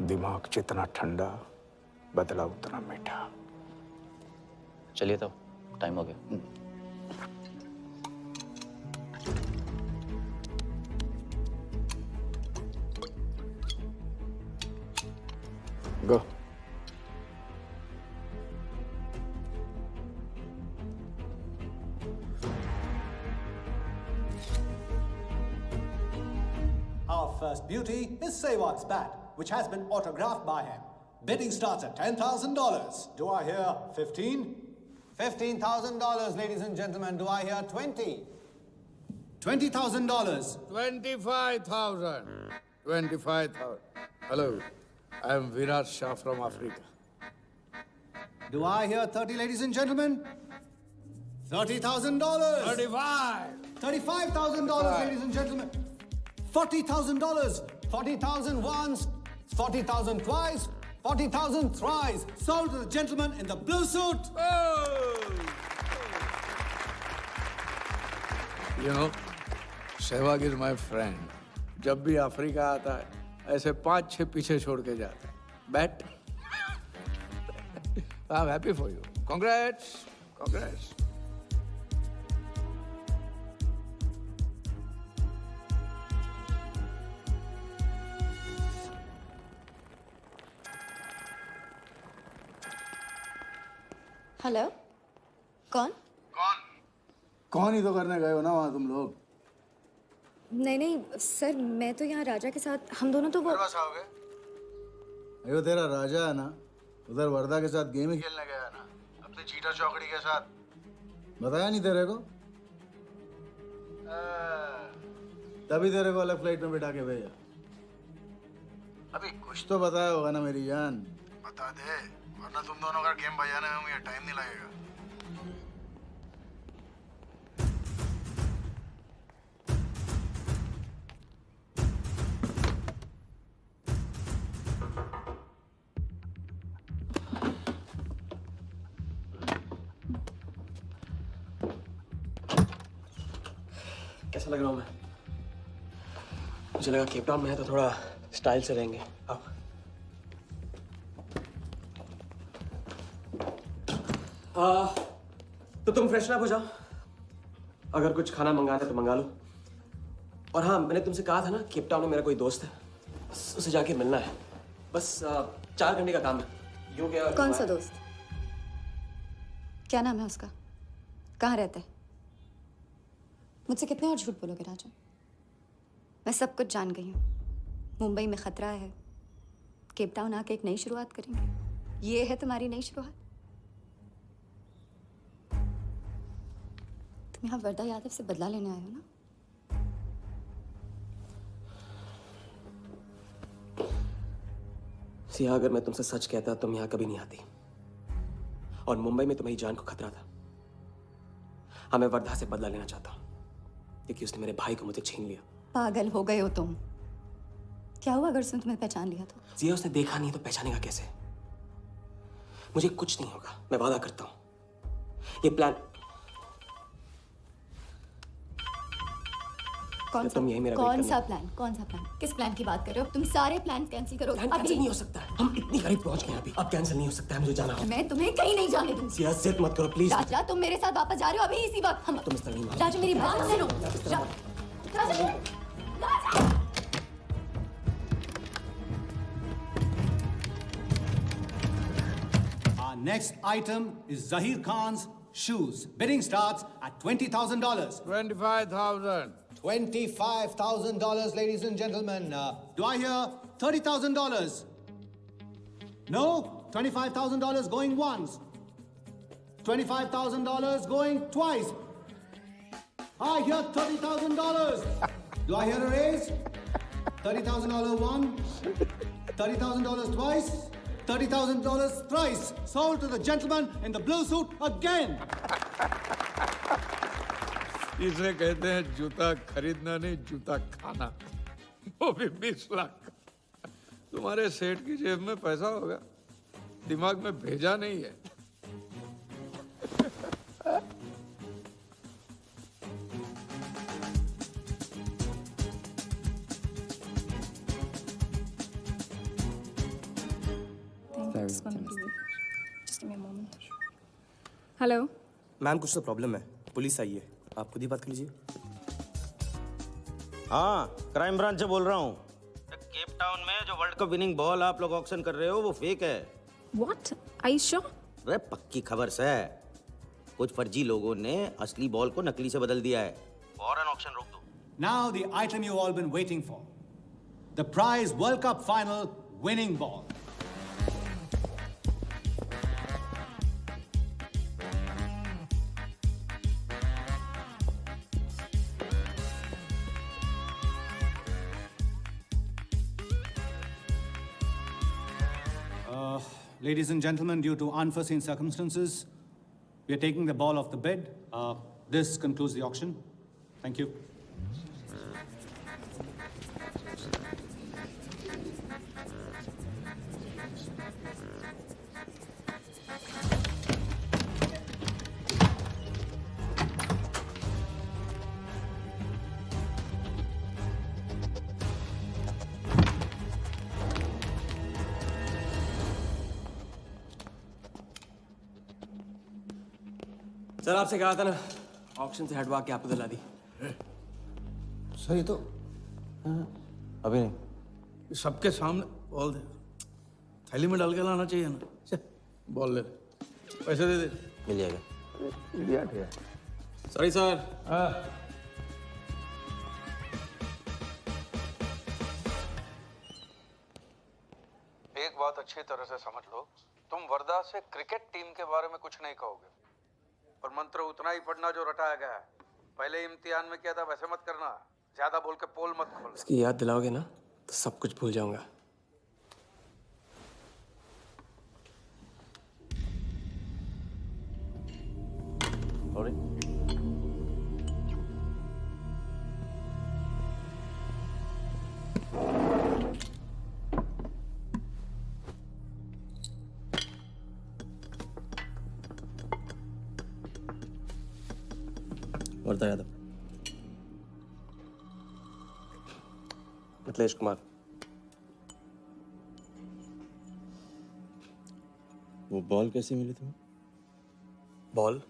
दिमाग जितना ठंडा, बदला उतना मीठा। चलिए तो टाइम हो गया। गो। Our first beauty is Sehwag's bat, which has been autographed by him. Bidding starts at $10,000. Do I hear 15? $15,000, ladies and gentlemen. Do I hear 20? $20,000. 25,000. 25,000. Hello, I am Virat Shah from Africa. Do I hear 30, ladies and gentlemen? $30,000. 35. $35,000, ladies and gentlemen. $40,000. 40,000 once, 40,000 twice, 40,000 thrice. Sold to the gentleman in the blue suit. You know, Sehwag is my friend. जब भी Africa आता है, ऐसे 5-6 पीछे छोड़ के जाता है. Bet? I'm happy for you. Congrats. Congrats. Hello, कौन? कौन ही तो करने गए हो ना वहाँ तुम लोग? नहीं नहीं सर, मैं तो यहाँ राजा के साथ, हम दोनों तो वो अयो तेरा राजा है ना, उधर वर्धा के साथ गेम ही खेलने गया है ना, अपनी चीटा चौकड़ी के साथ। बताया नहीं तेरे को? तभी तेरे को अलग फ्लाइट में बिठा के भेजा। अभी कुछ तो बताया होगा ना मेरी जान। बता दे, वरना तुम दोनों का गेम बजाने में मुझे टाइम नहीं लगेगा। कैसा लग रहा हूँ मैं? मुझे लगा केप टाउन में है तो थोड़ा स्टाइल से रहेंगे। अब तो तुम फ्रेशन अप हो जाओ, अगर कुछ खाना मंगाना है तो मंगा लो। और हाँ, मैंने तुमसे कहा था ना, केप टाउन में मेरा कोई दोस्त है, बस उसे जाके मिलना है। बस 4 घंटे का काम है। यूँ क्या? कौन सा दोस्त? क्या नाम है उसका? कहाँ रहता है? मुझसे कितने और झूठ बोलोगे राजा? मैं सब कुछ जान गई हूँ। मुंबई में खतरा है, केप टाउन आके एक नई शुरुआत करेंगे। ये है तुम्हारी नई शुरुआत? तुम यहाँ वर्धा यादव से बदला लेने आए हो ना? सिया, अगर मैं तुमसे सच कहता तुम यहाँ कभी नहीं आती। और मुंबई में तुम्हारी जान को खतरा था। हाँ, मैं वर्धा से बदला लेना चाहता हूँ क्योंकि उसने मेरे भाई को मुझे छीन लिया। पागल हो गए हो तुम? क्या हुआ अगर उसने तुम्हें पहचान लिया तो? सिया, उसने देखा नहीं तो पहचानेगा कैसे? मुझे कुछ नहीं होगा, मैं वादा करता हूँ। ये प्लान कौन सा? कौन सा प्लान? कौन सा प्लान? किस प्लान की बात कर रहे हो? तुम सारे प्लान कैंसिल करो। प्लान कैंसिल नहीं हो सकता है। हम इतनी करीब पहुंच गए हैं अभी। अब कैंसिल नहीं हो सकता है, मुझे जाना है। मैं तुम्हें कहीं नहीं जाने दूंगी। सिया, जिद मत करो प्लीज। राजा, तुम मेरे साथ वापस जा रहे हो अभी इसी वक्त? हम तुम इस तरह नहीं मान। राजा, मेरी बात सुनो। राजा, राजा। Our next item is Zahir Khan's shoes. Bidding starts at $20,000. 25,000. $25,000, ladies and gentlemen. Do I hear $30,000? No? $25,000 going once, $25,000 going twice. I hear $30,000. Do I hear a raise? $30,000 once, $30,000 twice, $30,000 thrice. Sold to the gentleman in the blue suit again. इसे कहते हैं जूता खरीदना नहीं, जूता खाना, वो भी 20 लाख। तुम्हारे सेठ की जेब में पैसा होगा, दिमाग में भेजा नहीं है। हेलो मैम, कुछ तो प्रॉब्लम है, पुलिस आई है, आप खुद ही बात कर लीजिए। हाँ, क्राइम ब्रांच से बोल रहा हूँ। केप टाउन में जो वर्ल्ड कप विनिंग बॉल आप लोग ऑक्शन कर रहे हो वो फेक है। व्हाट? Are you sure? अरे पक्की खबर से कुछ फर्जी लोगों ने असली बॉल को नकली से बदल दिया है। फौरन ऑक्शन रोक दो। Now the item you've all been waiting for. The prize World Cup final winning ball. Ladies and gentlemen, due to unforeseen circumstances, we are taking the ball off the bid. This concludes the auction. Thank you. Sir आपसे कहा था ना, auction से हटवा के आपको दिला दी। सही तो अभी नहीं, सबके सामने बॉल दे, थैली में डाल के लाना चाहिए ना। बॉल ले, पैसे दे दे। मिल जाएगा। इडियट है। Sorry sir. एक बात अच्छी तरह से समझ लो, तुम वर्धा से क्रिकेट टीम के बारे में कुछ नहीं कहोगे, और मंत्र उतना ही पढ़ना जो रटाया गया है। पहले इम्तिहान में किया था वैसे मत करना, ज्यादा बोल के पोल मत खोल। इसकी याद दिलाओगे ना तो सब कुछ भूल जाऊंगा। वर्धा यादव, मिथिलेश कुमार। वो बॉल कैसे मिली तुम्हें? बॉल?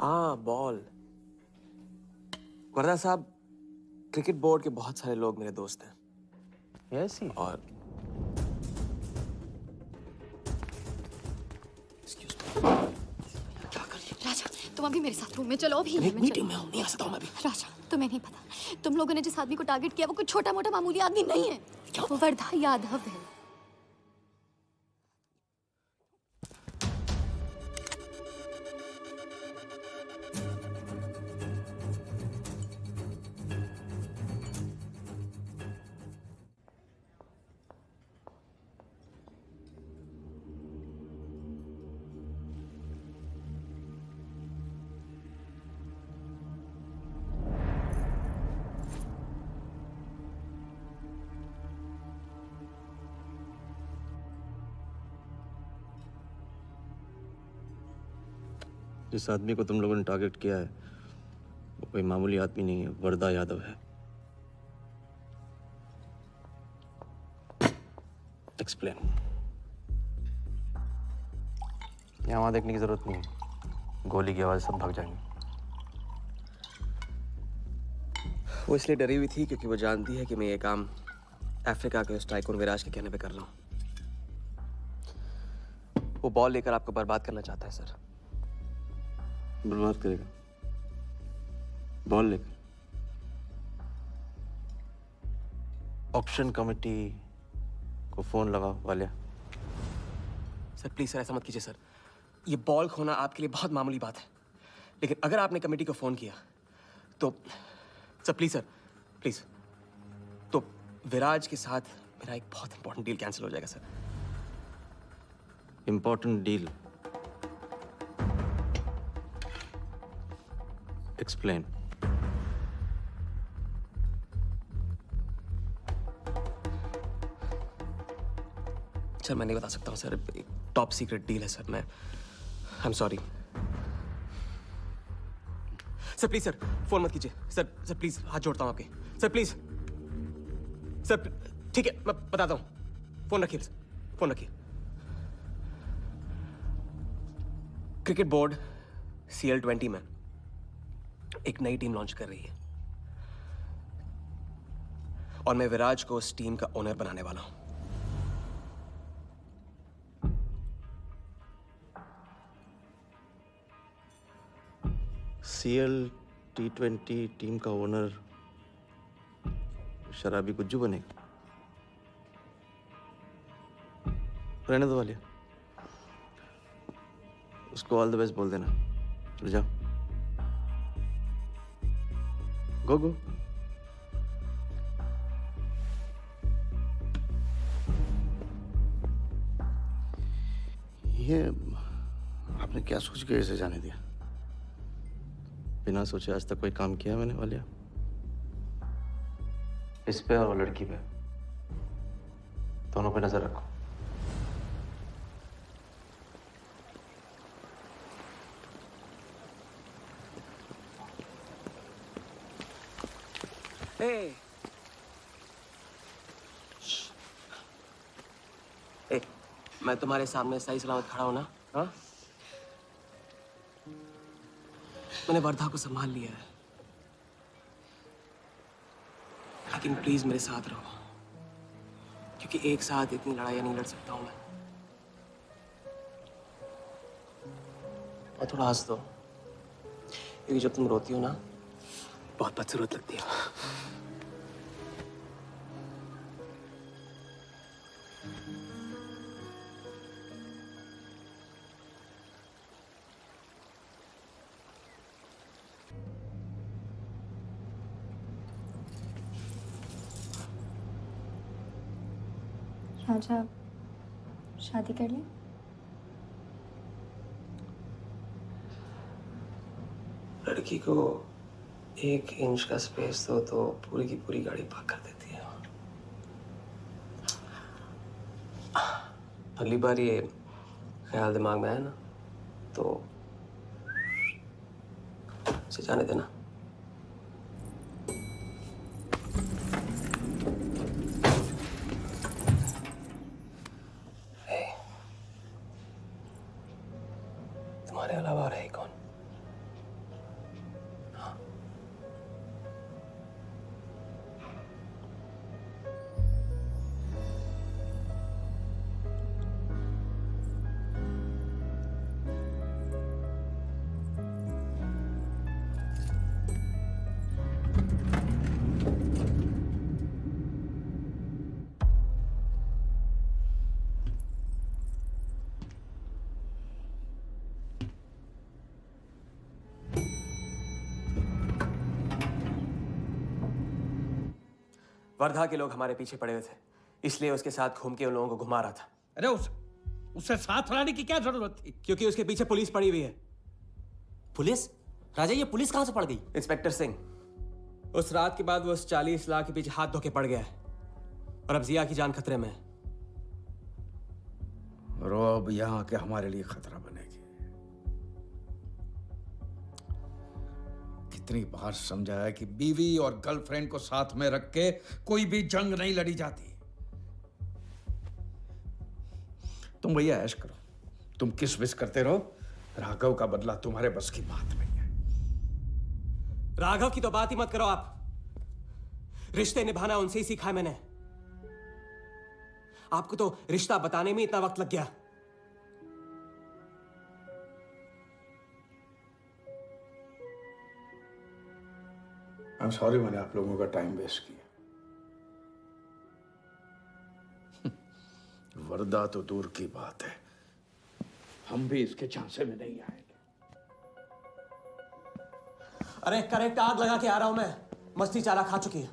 हाँ, बॉल। वर्धा साहब, क्रिकेट बोर्ड के बहुत सारे लोग मेरे दोस्त हैं। Yes he. और राजा, तुम अभी मेरे साथ रूम में चलो। अभी मीटिंग में हूँ, नहीं आ सकता हूँ मैं अभी। राजा, तुम्हें नहीं पता, तुम लोगों ने जिस आदमी को टारगेट किया वो कोई छोटा मोटा मामूली आदमी नहीं है। वो वर्धा यादव है। जिस आदमी को तुम लोगों ने टारगेट किया है वो कोई मामूली आदमी नहीं है, वर्धा यादव है। एक्सप्लेन। यहाँ वहाँ देखने की जरूरत नहीं है, गोली की आवाज सब भाग जाएंगे। वो इसलिए डरी हुई थी क्योंकि वो जानती है कि मैं ये काम अफ्रीका के उस टाइकून विराज के कहने पे कर रहा हूँ। वो बॉल लेकर आपको बर्बाद करना चाहता है सर। बर्बाद करेगा? बॉल लेकर? ऑक्शन कमेटी को फोन लगाओ वालिया। सर प्लीज सर ऐसा मत कीजिए सर। ये बॉल खोना आपके लिए बहुत मामूली बात है, लेकिन अगर आपने कमेटी को फोन किया तो सर प्लीज तो विराज के साथ मेरा एक बहुत इंपॉर्टेंट डील कैंसिल हो जाएगा sir. Important deal? Explain. Sir मैं नहीं बता सकता हूँ सर, टॉप सीक्रेट डील है सर। मैं I am sorry sir. Please sir phone मत कीजिए सर प्लीज हाथ जोड़ता हूँ आपके सर प्लीज सर। ठीक है मैं बताता हूँ, फोन रखिए फोन रखिए। क्रिकेट बोर्ड CL20 में एक नई टीम लॉन्च कर रही है और मैं विराज को उस टीम का ओनर बनाने वाला हूं। CL T20 टीम का ओनर शराबी गुज्जू बनेगा? रहने दो वालिया, उसको ऑल द बेस्ट बोल देना। चल जाओ, गो। ये आपने क्या सोच के इसे जाने दिया? बिना सोचे आज तक कोई काम किया मैंने वालिया? इस पे और वो लड़की पे, दोनों पे नजर रखो। मैं तुम्हारे सामने सही सलामत खड़ा हूं ना? हाँ, मैंने वर्धा को संभाल लिया है, लेकिन प्लीज मेरे साथ रहो, क्योंकि एक साथ इतनी लड़ाइयां नहीं लड़ सकता हूं मैं। और थोड़ा हंस दो, क्योंकि जब तुम रोती हो ना बहुत बदसूरत लगती हो। राजा शादी कर ले। लड़की को 1 इंच का स्पेस दो तो पूरी की पूरी गाड़ी पार्क कर देती है। अगली बार ये ख्याल दिमाग में आया ना तो इसे जाने देना। तुम्हारे अलावा और है कौन? वर्धा के लोग हमारे पीछे पड़े हुए थे, इसलिए उसके साथ घूम के उन लोगों को घुमा रहा था। अरे उससे साथ लाने की क्या जरूरत थी? क्योंकि उसके पीछे पुलिस पड़ी हुई है। पुलिस? राजा ये पुलिस कहां से पड़ गई? इंस्पेक्टर सिंह, उस रात के बाद वो उस 40 लाख के पीछे हाथ धो के पड़ गया है और अब जिया की जान खतरे में है। और वो अब यहाँ आके हमारे लिए खतरा बनेगी। कितनी बार समझाया कि बीवी और गर्लफ्रेंड को साथ में रख के कोई भी जंग नहीं लड़ी जाती। तुम भैया ऐश करो, तुम किस विस करते रहो, राघव का बदला तुम्हारे बस की बात नहीं है। राघव की तो बात ही मत करो आप। रिश्ते निभाना उनसे ही सीखा है मैंने। आपको तो रिश्ता बताने में इतना वक्त लग गया। I'm sorry मैंने आप लोगों का टाइम वेस्ट किया। वर्दा तो दूर की बात है, हम भी इसके झांसे में नहीं आएंगे। अरे करेक्ट आग लगा के आ रहा हूं मैं। मस्ती चारा खा चुकी है।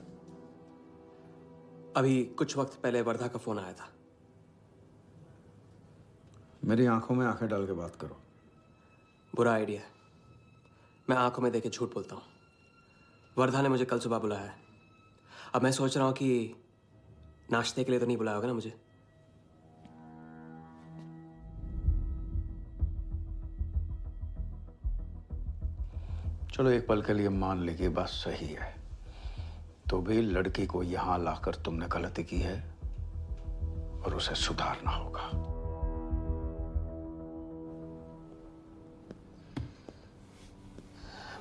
अभी कुछ वक्त पहले वर्धा का फोन आया था। मेरी आंखों में आंखें डाल के बात करो। बुरा आइडिया है। मैं आंखों में देखे झूठ बोलता हूं। वर्धा ने मुझे कल सुबह बुलाया है। अब मैं सोच रहा हूं कि नाश्ते के लिए तो नहीं बुलाया होगा ना मुझे। चलो एक पल के लिए मान ली कि बात सही है, तो भी लड़की को यहां लाकर तुमने गलती की है और उसे सुधारना होगा।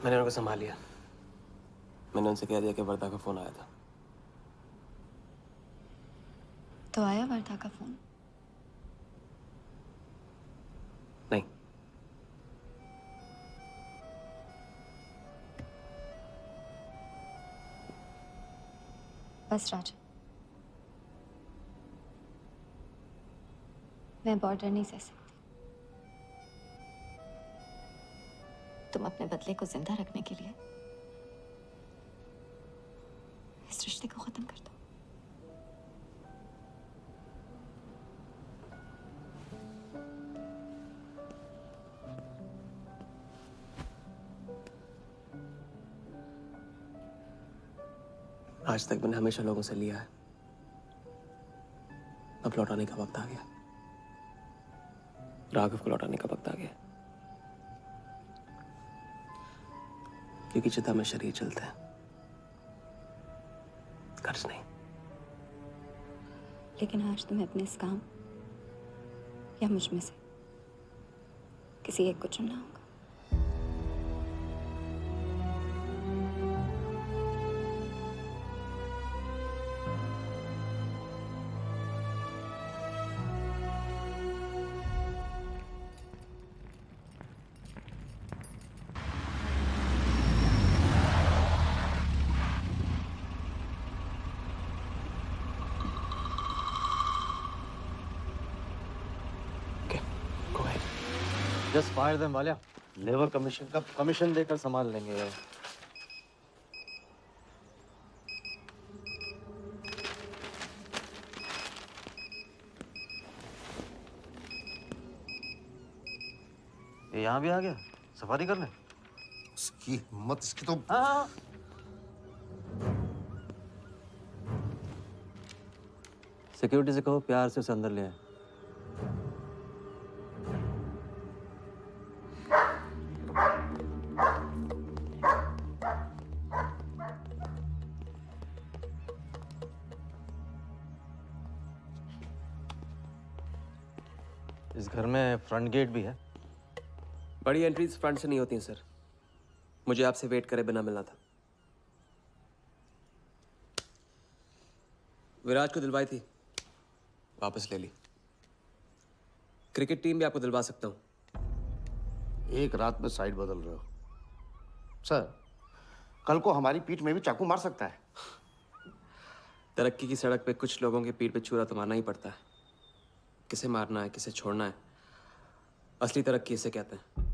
मैंने उनको संभाल लिया। मैंने उनसे कह दिया कि वर्धा का फोन आया था। तो आया वर्धा का फोन? नहीं। बस राजा, मैं बॉर्डर नहीं सह सकती। तुम अपने बदले को जिंदा रखने के लिए इस रिश्ते को खत्म कर दो। आज तक मैंने हमेशा लोगों से लिया है। अब लौटाने का वक्त आ गया। राघव को लौटाने का वक्त आ गया। क्योंकि चिता में शरीर चलते हैं, कर्ज नहीं। लेकिन आज तुम्हें अपने इस काम या मुझ में से किसी एक को चुनना होगा। Just fire them Walia. Labour commission का कमीशन देकर संभाल लेंगे। ये यहाँ भी आ गया सफारी करने। उसकी हिम्मत, इसकी तो। हाँ। सिक्योरिटी से कहो प्यार से उसे अंदर ले आए। इस घर में फ्रंट गेट भी है। बड़ी एंट्रीज फ्रंट से नहीं होती हैं सर। मुझे आपसे वेट करे बिना मिलना था। विराज को दिलवाई थी, वापस ले ली। क्रिकेट टीम भी आपको दिलवा सकता हूं। एक रात में साइड बदल रहे हो सर। कल को हमारी पीठ में भी चाकू मार सकता है। तरक्की की सड़क पे कुछ लोगों की पीठ पे छुरा तो मारना ही पड़ता है। किसे मारना है, किसे छोड़ना है, असली तरक्की इसे कहते हैं।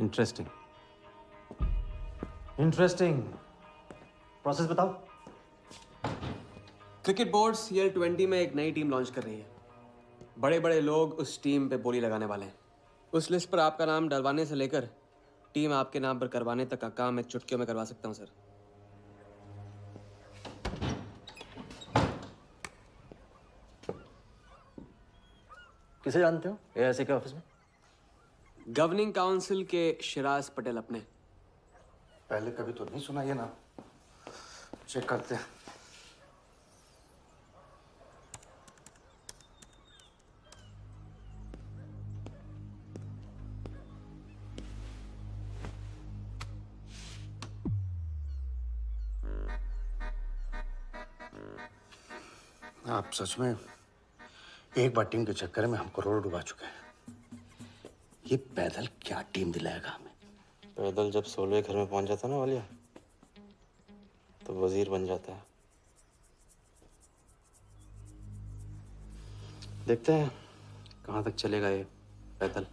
Interesting interesting. प्रोसेस बताओ। क्रिकेट बोर्ड CL20 में एक नई टीम लॉन्च कर रही है। बड़े बड़े लोग उस टीम पे बोली लगाने वाले हैं। उस लिस्ट पर आपका नाम डलवाने से लेकर टीम आपके नाम पर करवाने तक का काम मैं चुटकियों में करवा सकता हूं सर। किसे जानते हो AIC के ऑफिस में? गवर्निंग काउंसिल के शिराज पटेल अपने। पहले कभी तो नहीं सुना ये नाम। चेक करते हैं। आप सच में एक बार टीम के चक्कर में हम करोड़ डुबा चुके हैं। ये पैदल क्या टीम दिलाएगा हमें? पैदल जब 16 घर में पहुंच जाता ना वालिया, तो वजीर बन जाता है। देखते हैं कहाँ तक चलेगा ये पैदल।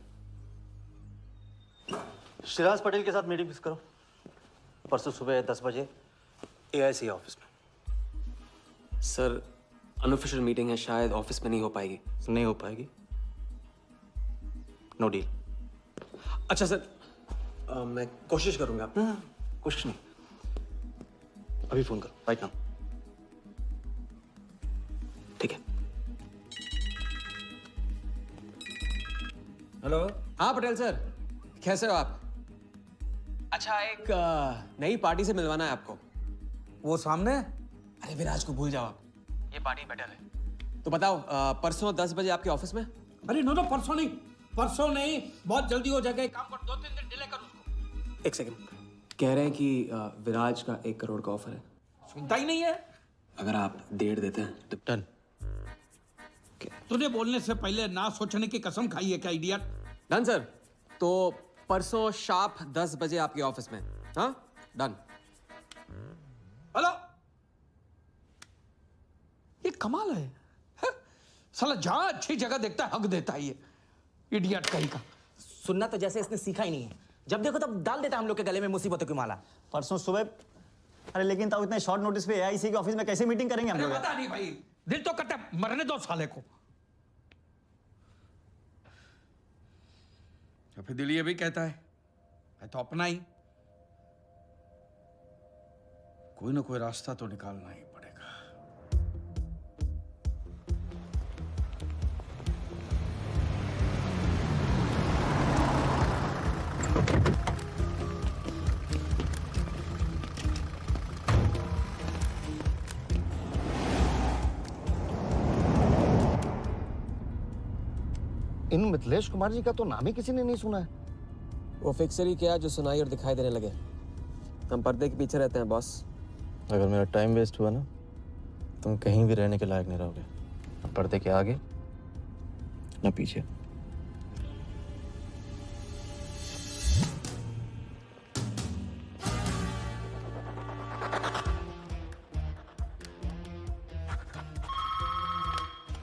शिराज पटेल के साथ मीटिंग फिक्स करो, परसों सुबह 10 बजे AIC ऑफिस में। सर अनऑफिशियल मीटिंग है, शायद ऑफिस में नहीं हो पाएगी। नहीं हो पाएगी, नो डील। अच्छा सर, मैं कोशिश करूंगा। कोशिश नहीं, अभी फोन करो राइट नाउ। ठीक है। हेलो। हाँ पटेल सर, कैसे हो आप? अच्छा, एक नई पार्टी से मिलवाना है आपको। वो सामने? अरे विराज को भूल जाओ आप, ये पार्टी बेटर है। तो बताओ परसों 10 बजे आपके ऑफिस में? अरे नो परसों नहीं, परसों नहीं, बहुत जल्दी हो जाएगा। एक काम कर, 2-3 दिन डिले कर उसको। एक सेकंड, कह रहे हैं कि विराज का 1 करोड़ का ऑफर है। सुनता ही नहीं है। अगर आप 1.5 देते हैं तो डन। तुझे बोलने से पहले ना सोचने की कसम खाई है क्या इडियट? डन सर, तो परसों शार्प 10 बजे आपके ऑफिस में। हाँ डन। हेलो, ये कमाल है, साला जहां अच्छी जगह देखता है हक देता है ये इडियट कहीं का। सुनना तो जैसे इसने सीखा ही नहीं है, जब देखो तब डाल देता हम लोग के गले में मुसीबतों की माला। परसों सुबह। अरे लेकिन तब इतने शॉर्ट नोटिस पे AIC के ऑफिस में कैसे मीटिंग करेंगे हम लोग? पता नहीं भाई, दिल तो करता है मरने दो साले को। या फिर दिल ये भी कहता है तो अपना ही। कोई ना कोई रास्ता तो निकालना ही पड़ेगा। इन मिथिलेश कुमार जी का तो नाम ही किसी ने नहीं सुना है। वो फिक्सर ही क्या जो सुनाई और दिखाई देने लगे। हम पर्दे के पीछे रहते हैं बॉस। अगर मेरा टाइम वेस्ट हुआ ना, तुम कहीं भी रहने के लायक नहीं रहोगे, ना पर्दे के आगे ना पीछे।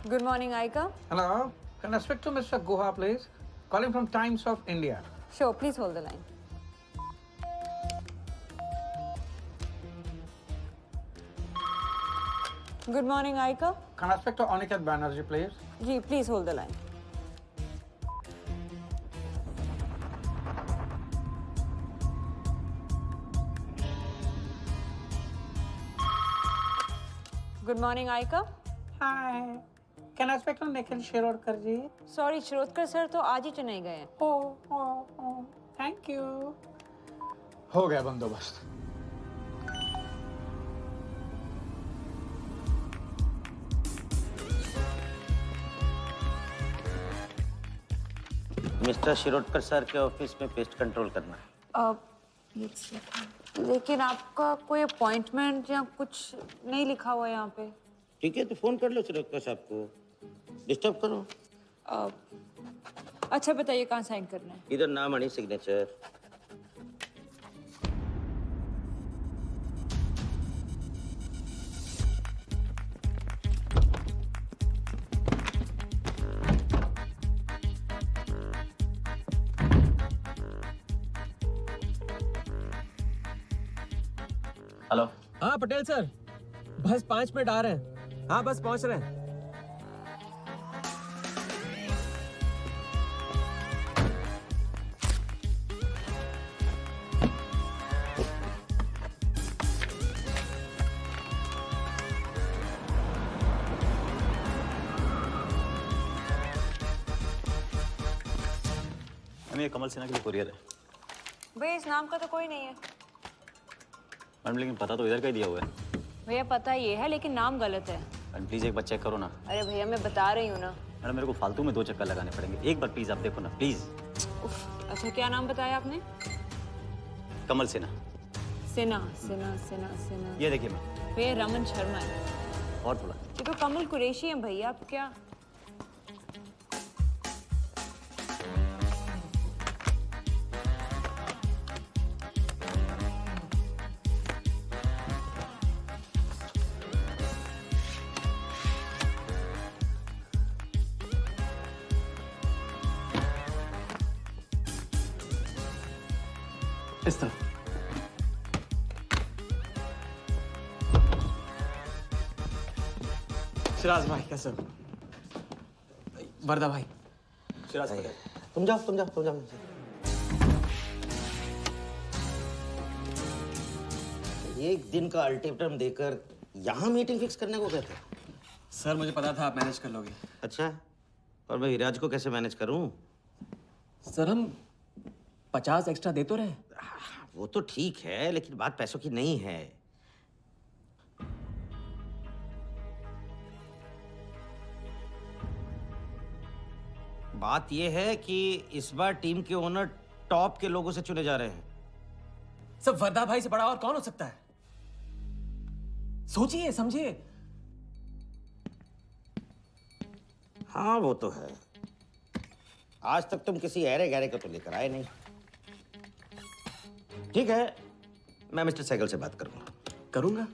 Good morning, Aika. Hello, can I speak to Mr. Guha, please? Calling from Times of India. Sure, please hold the line. Good morning, Aika. Can I speak to Aniket Banerjee, please? Ji, please hold the line. Good morning, Aika. Hi. Can I speak to Nikhil Shirodkar ji? Sorry, Shirodkar sir तो आज ही चेन्नई गए हैं। Oh, thank you. हो गया बंदोबस्त। Mister Shirodkar sir के office में pest control करना है। लेकिन आपका कोई अपॉइंटमेंट या कुछ नहीं लिखा हुआ यहाँ पे। ठीक है, तो फोन कर लो शिरोडकर साहब को, डिस्टर्ब करो। अच्छा बताइए कहाँ साइन करना है? इधर नाम आणि सिग्नेचर। हेलो। हाँ पटेल सर, बस 5 मिनट आ रहे हैं। हाँ बस पहुंच रहे हैं। ये कमल सिन्हा के लिए कुरियर है। भैया इस नाम का तो कोई नहीं है। मैडम लेकिन पता तो इधर का ही दिया हुआ है। भैया पता ये है लेकिन नाम गलत है। मैडम प्लीज एक बार चेक करो ना। अरे भैया मैं बता रही हूँ ना। मैडम मेरे को फालतू में 2 चक्कर लगाने पड़ेंगे, एक बार प्लीज आप देखो ना प्लीज। अच्छा क्या नाम बताया आपने? कमल सिन्हा। सिन्हा सिन्हा सिन्हा सिन्हा। ये देखिए मैम। भैया रमन शर्मा है। और थोड़ा। ये तो कमल कुरैशी है भैया, आप क्या? इस तरफ। शिराज भाई कैसे हो? वर्दा भाई। शिराज भाई तुम जाओ तुम जाओ तुम जाओ। एक दिन का अल्टीमेटम देकर यहाँ मीटिंग फिक्स करने को कहते हैं? सर मुझे पता था आप मैनेज कर लोगे। अच्छा, और मैं विराज को कैसे मैनेज करूं? सर हम 50 एक्स्ट्रा दे तो रहे। वो तो ठीक है, लेकिन बात पैसों की नहीं है। बात यह है कि इस बार टीम के ओनर टॉप के लोगों से चुने जा रहे हैं। सब वर्दा भाई से बड़ा और कौन हो सकता है? सोचिए समझिए। हाँ वो तो है। आज तक तुम किसी ऐरे गहरे को तो लेकर आए नहीं। ठीक है, मैं मिस्टर सहगल से बात करूंगा।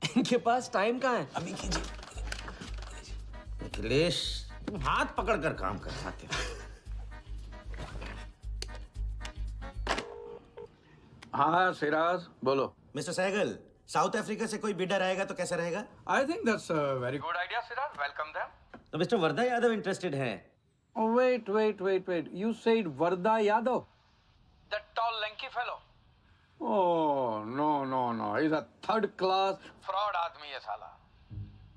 इनके पास टाइम कहाँ है? अभी कीजिए। अखिलेश, तुम हाथ पकड़कर काम कर पाते हो। हाँ सिराज बोलो। मिस्टर सहगल, साउथ अफ्रीका से कोई बिडर आएगा तो कैसा रहेगा? I think that's a very good idea Siraj, welcome them. तो मिस्टर वर्दा यादव इंटरेस्टेड हैं? Wait. You said Varda Yadav? That tall, lanky fellow? Oh, no. He's a third class fraud आदमी है साला।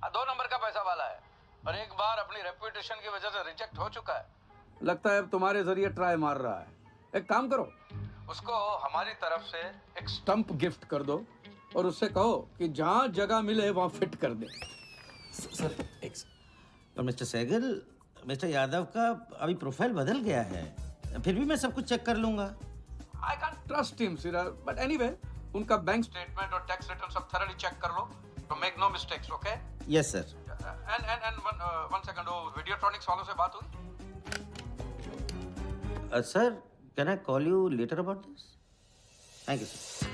2 नंबर का पैसा वाला है और एक बार अपनी रेपुटेशन की वजह से रिजेक्ट हो चुका है। लगता है अब तुम्हारे जरिए ट्राई मार रहा है। एक काम करो, उसको हमारी तरफ से एक स्टंप गिफ्ट कर दो और उससे कहो कि जहाँ जगह मिले वहाँ फिट कर दे। सर और मिस्टर सहगल, मिस्टर यादव का अभी प्रोफाइल बदल गया है, फिर भी मैं सब कुछ चेक कर लूंगा। I can't trust him, Siraj. But anyway, उनका बैंक स्टेटमेंट और टैक्स रिटर्न सब thoroughly चेक कर लो, तो make no mistakes, okay? Yes, sir. And one second, वो Videotronics वालों से बात हुई? Sir, can I call you later about this? Thank you, sir.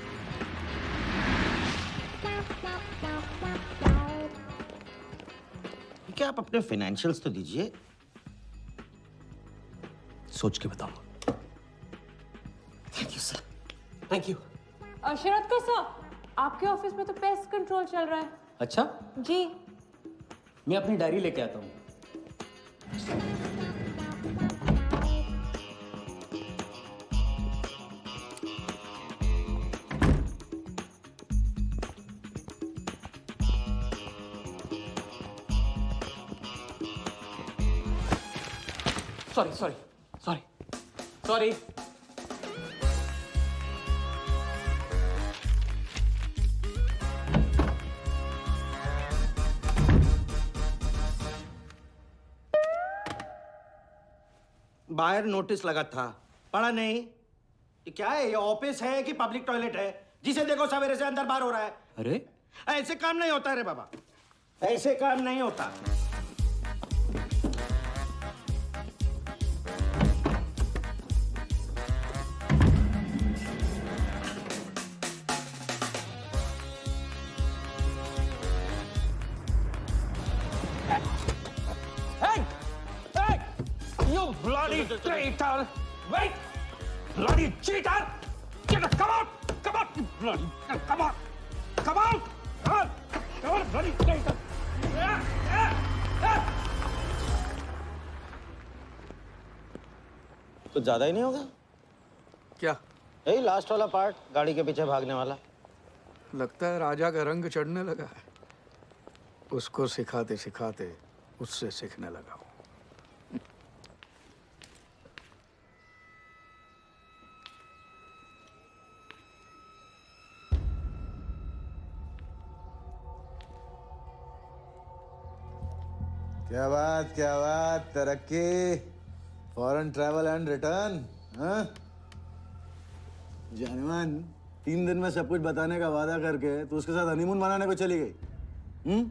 क्या आप अपने फाइनेंशियल्स तो दीजिए। सोच के बताऊंगा। Thank you sir, thank you. Sharad का सर, आपके ऑफिस में तो पेस्ट कंट्रोल चल रहा है। अच्छा, जी। मैं अपनी डायरी लेके आता हूँ। सॉरी। बाहर नोटिस लगा था, पढ़ा नहीं? ये क्या है? ये ऑफिस है कि पब्लिक टॉयलेट है? जिसे देखो सवेरे से अंदर बाहर हो रहा है। अरे ऐसे काम नहीं होता रे बाबा, ऐसे काम नहीं होता। Bloody traitor! Wait! Bloody cheater! Come out! Bloody, come on! Come out! Come on, bloody traitor! कुछ ज्यादा ही नहीं होगा क्या? यही लास्ट वाला पार्ट, गाड़ी के पीछे भागने वाला। लगता है राजा का रंग चढ़ने लगा है। उसको सिखाते सिखाते उससे सीखने लगा हूं। क्या बात, तरक्की, फॉरेन ट्रैवल एंड रिटर्न। हाँ, जानमान 3 दिन में सब कुछ बताने का वादा करके तू उसके साथ हनीमून मनाने को चली गई।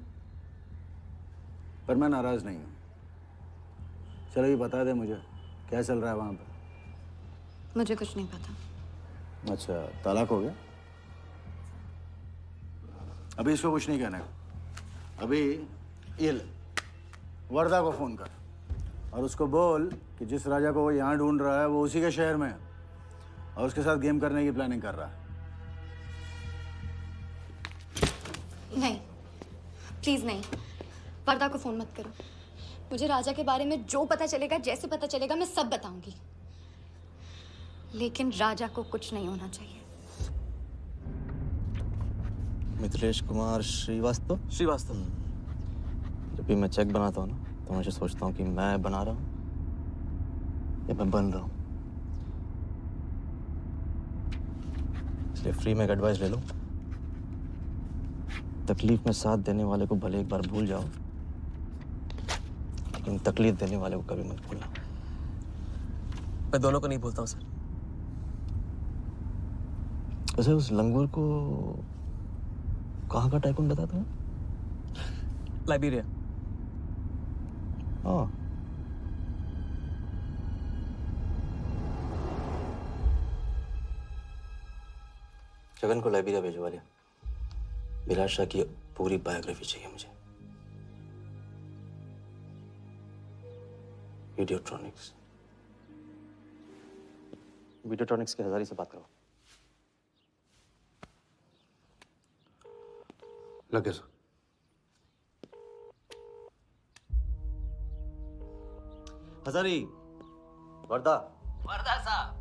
पर मैं नाराज नहीं हूँ। चलो ये बता दे मुझे, क्या चल रहा है वहां पर? मुझे कुछ नहीं पता। अच्छा, तलाक हो गया? अभी इसको कुछ नहीं कहना है। अभी ये ले, वर्दा को फोन कर और उसको बोल कि जिस राजा को वो यहाँ ढूंढ रहा है वो उसी के शहर में है। और उसके साथ गेम करने की प्लानिंग कर रहा है। नहीं, प्लीज नहीं। वर्दा को फोन मत करो। मुझे राजा के बारे में जो पता चलेगा, जैसे पता चलेगा, मैं सब बताऊंगी। लेकिन राजा को कुछ नहीं होना चाहिए। मिथिलेश कुमार श्रीवास्तव। जब भी मैं चेक बनाता हूँ ना, तो मुझे सोचता हूँ कि मैं बना रहा हूँ या मैं बन रहा हूँ। इसलिए फ्री में एक एडवाइस ले लो, तकलीफ में साथ देने वाले को भले एक बार भूल जाओ, लेकिन तकलीफ देने वाले को कभी मत भूलना। मैं दोनों को नहीं भूलता हूँ सर। वैसे उस लंगूर को कहाँ का टाइकून बताया तुम्हें? लाइबेरिया। हाँ। जगन को लाइबेरिया भिजवा लिया। विराट शाह की पूरी बायोग्राफी चाहिए मुझे। वीडियोट्रॉनिक्स के हजारी से बात करो। लगे सर। हजारी। वर्दा साहब,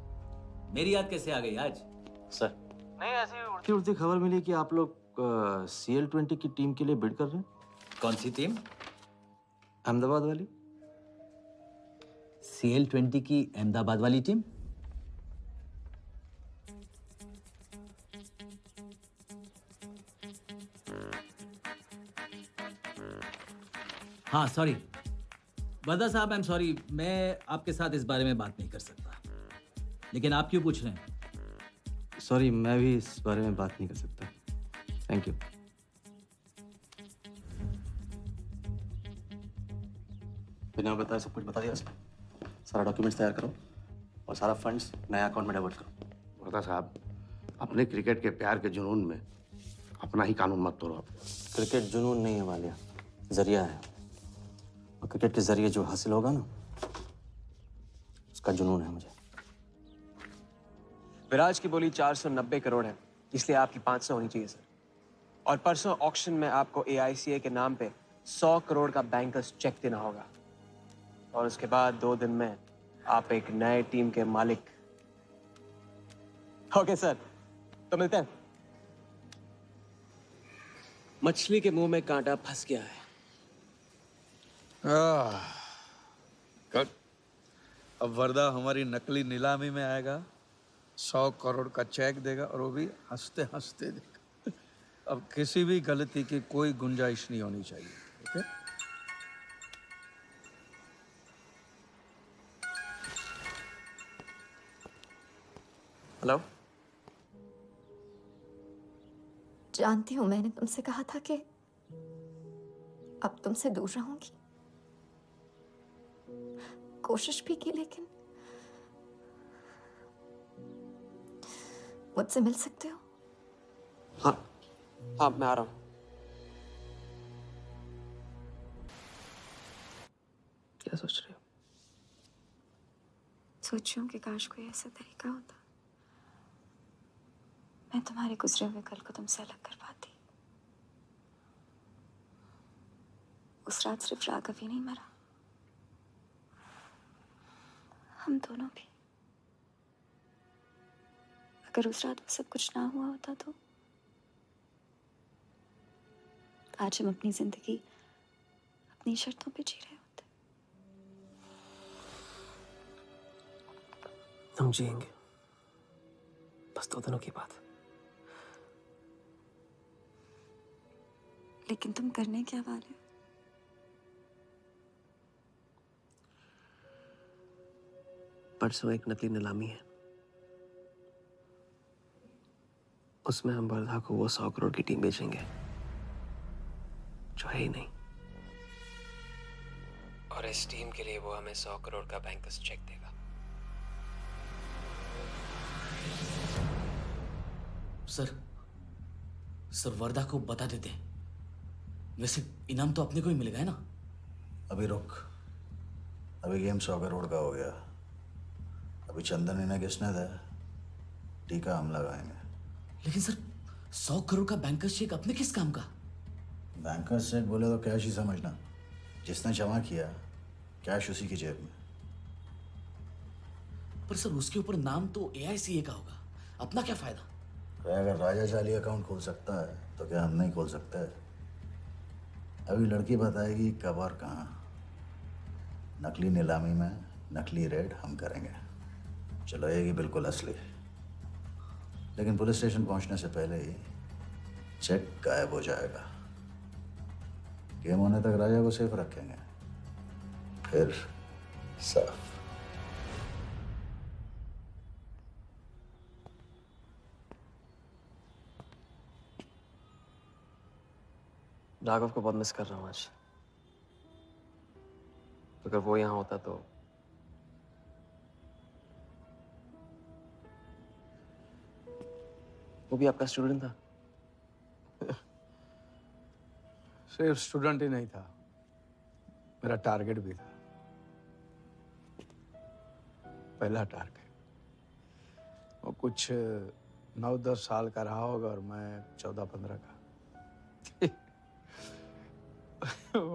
मेरी याद कैसे आ गई आज? सर, नहीं ऐसी उड़ती उड़ती खबर मिली कि आप लोग CL20 की टीम के लिए बिड कर रहे हैं। कौन सी टीम? अहमदाबाद वाली। CL20 की अहमदाबाद वाली टीम? हाँ सॉरी वर्दा साहब, आई एम सॉरी, मैं आपके साथ इस बारे में बात नहीं कर सकता। लेकिन आप क्यों पूछ रहे हैं? सॉरी, मैं भी इस बारे में बात नहीं कर सकता। Thank you. बिना बताए सब कुछ बता दिया सर। सारा डॉक्यूमेंट्स तैयार करो और सारा फंड्स नया अकाउंट में डाइवर्ट करो। वर्दा साहब, अपने क्रिकेट के प्यार के जुनून में अपना ही कानून मत तोड़ो। क्रिकेट जुनून नहीं है वालिया, जरिया है। और क्रिकेट के जरिए जो हासिल होगा ना, उसका जुनून है मुझे। विराज की बोली 490 करोड़ है, इसलिए आपकी 500 होनी चाहिए सर। और परसों ऑक्शन में आपको AICA के नाम पे 100 करोड़ का बैंकर्स चेक देना होगा। और उसके बाद 2 दिन में आप एक नए टीम के मालिक। ओके सर, तो मिलते हैं। मछली के मुंह में कांटा फंस गया है। कल अब वर्दा हमारी नकली नीलामी में आएगा, 100 करोड़ का चेक देगा और वो भी हंसते हंसते देगा। अब किसी भी गलती की कोई गुंजाइश नहीं होनी चाहिए। ओके? हेलो। जानती हूँ, मैंने तुमसे कहा था कि अब तुमसे दूर रहूंगी। कोशिश भी की, लेकिन मुझसे मिल सकते हो? हाँ, मैं आ रहा हूँ। क्या सोच रहे हो? सोच रही हूँ कि काश कोई ऐसा तरीका होता, मैं तुम्हारे गुजरे हुए कल को तुमसे अलग कर पाती। उस रात सिर्फ राघव ही नहीं मरा, हम दोनों भी। अगर उस रात वो सब कुछ ना हुआ होता तो आज हम अपनी जिंदगी अपनी शर्तों पे जी रहे होते। हम जिएंगे, बस 2 दिनों की बात है। लेकिन तुम करने क्या वाले हो? परसों एक नकली नीलामी है, उसमें हम वर्धा को वो 100 करोड़ की टीम बेचेंगे जो है ही नहीं। और इस टीम के लिए वो हमें 100 करोड़ का बैंकर्स चेक देगा। सर वर्दा को बता देते हैं। वैसे इनाम तो अपने को ही मिलेगा है ना? अभी रुक, अभी गेम 100 करोड़ का हो गया। अभी चंदन इन्हें किसने दिया? टीका हम लगाएंगे। लेकिन सर 100 करोड़ का बैंकर्स चेक अपने किस काम का? बैंकर्स चेक बोले तो कैश ही समझना। जिसने जमा किया कैश उसी की जेब में। पर सर उसके ऊपर नाम तो AICA का होगा, अपना क्या फायदा? अगर राजा जाली अकाउंट खोल सकता है तो क्या हम नहीं खोल सकते? अभी लड़की बताएगी कब और कहाँ। नकली नीलामी में नकली रेड हम करेंगे, चलाएगी बिल्कुल असली। लेकिन पुलिस स्टेशन पहुंचने से पहले ही चेक गायब हो जाएगा। गेम होने तक राजा को सेफ रखेंगे, फिर साफ। राघव को बहुत मिस कर रहा हूँ आज। अगर वो यहाँ होता तो वो भी आपका स्टूडेंट था? सिर्फ स्टूडेंट ही नहीं था, मेरा टारगेट भी था। पहला टारगेट। वो कुछ 9-10 साल का रहा होगा और मैं 14-15 का।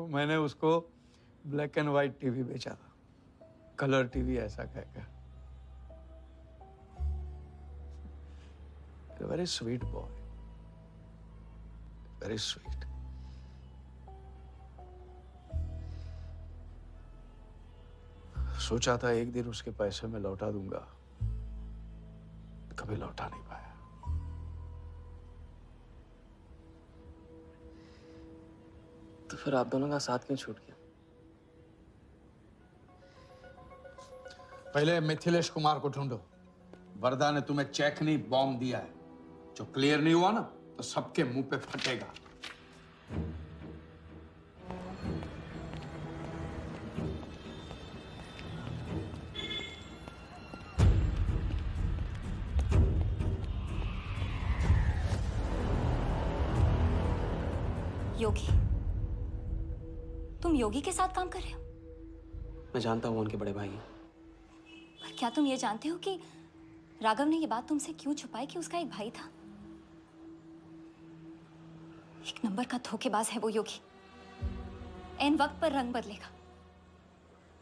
मैंने उसको ब्लैक एंड व्हाइट टीवी बेचा था, कलर टीवी ऐसा कहकर। Very sweet boy, very sweet. सोचा था एक दिन उसके पैसे में लौटा दूंगा, कभी लौटा नहीं पाया। तो फिर आप दोनों का साथ क्यों छूट गया? पहले मिथिलेश कुमार को ढूंढो। वरदा ने तुम्हें चेक नहीं बॉम्ब दिया है। जो क्लियर नहीं हुआ ना तो सबके मुंह पे फटेगा। योगी, तुम योगी के साथ काम कर रहे हो? मैं जानता हूँ उनके बड़े भाई हैं। पर क्या तुम ये जानते हो कि राघव ने ये बात तुमसे क्यों छुपाई कि उसका एक भाई था? एक नंबर का धोखेबाज है वो योगी। एन वक्त पर रंग बदलेगा।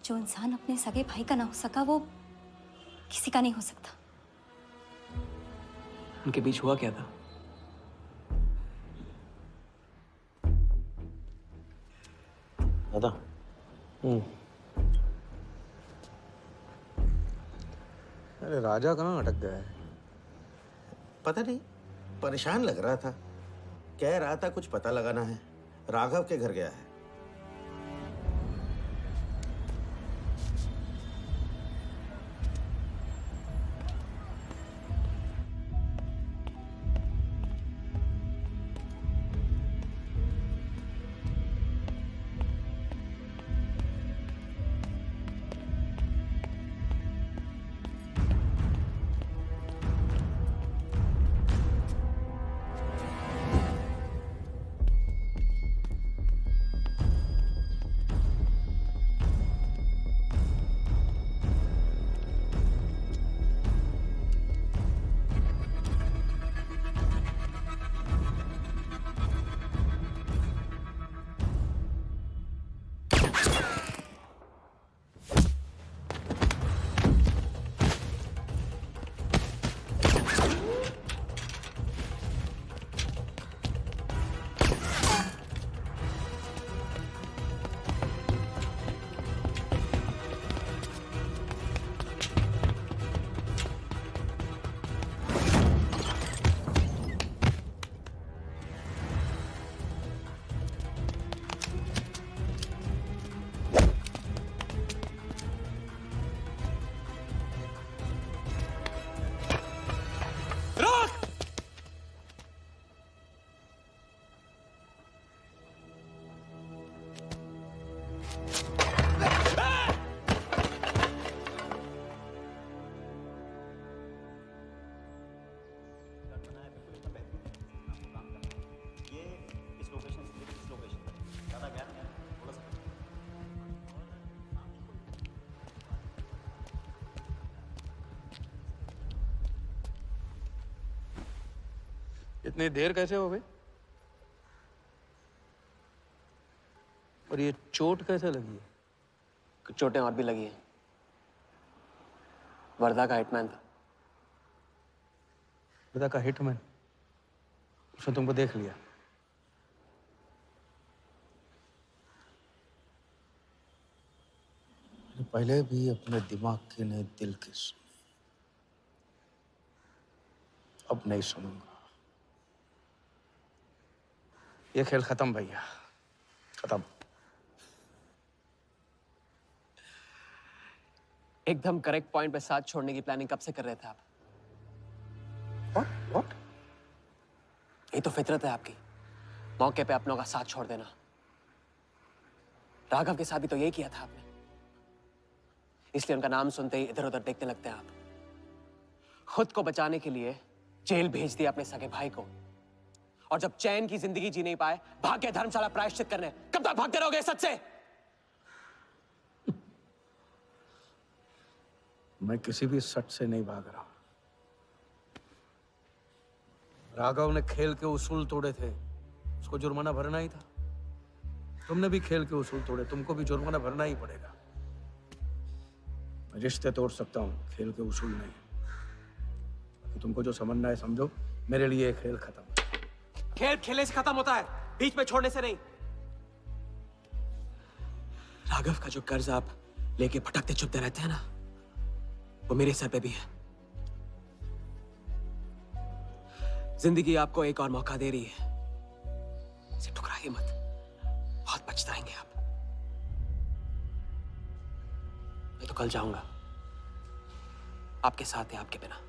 जो इंसान अपने सगे भाई का ना हो सका वो किसी का नहीं हो सकता। उनके बीच हुआ क्या था? दादा। अरे राजा कहाँ अटक गया है? पता नहीं, परेशान लग रहा था। कह रहा था कुछ पता लगाना है। राघव के घर गया है। इतनी देर कैसे हो गई? और ये चोट कैसे लगी है? कुछ चोटें और भी लगी हैं। वर्धा का हिटमैन था। वर्धा का हिटमैन? उसने तुमको देख लिया? पहले भी अपने दिमाग की नहीं, दिल की सुनी। अब नहीं सुनूंगा। ये खेल खत्म भैया, खत्म। एकदम करेक्ट पॉइंट पे साथ छोड़ने की प्लानिंग कब से कर रहे थे आप? What? ये तो फितरत है आपकी, मौके पे अपनों का साथ छोड़ देना। राघव के साथ भी तो यही किया था आपने, इसलिए उनका नाम सुनते ही इधर उधर देखने लगते हैं आप। खुद को बचाने के लिए जेल भेज दिया अपने सगे भाई को, और जब चैन की जिंदगी जी नहीं पाए भाग के धर्मशाला प्रायश्चित करने। कब तक भागते रहोगे सच से? मैं किसी भी सच से नहीं भाग रहा। राघव ने खेल के उसूल तोड़े थे, उसको जुर्माना भरना ही था। तुमने भी खेल के उसूल तोड़े, तुमको भी जुर्माना भरना ही पड़ेगा। मैं रिश्ते तोड़ सकता हूँ, खेल के उसूल नहीं। बाकी तुमको जो समझना है समझो, मेरे लिए खेल खत्म। खेल खेलने से खत्म होता है, बीच में छोड़ने से नहीं। राघव का जो कर्ज आप लेके भटकते चुपते रहते हैं ना, वो मेरे सर पे भी है। जिंदगी आपको एक और मौका दे रही है, इसे ठुकराइए मत, बहुत पछताएंगे आप। मैं तो कल जाऊंगा, आपके साथ है, आपके बिना।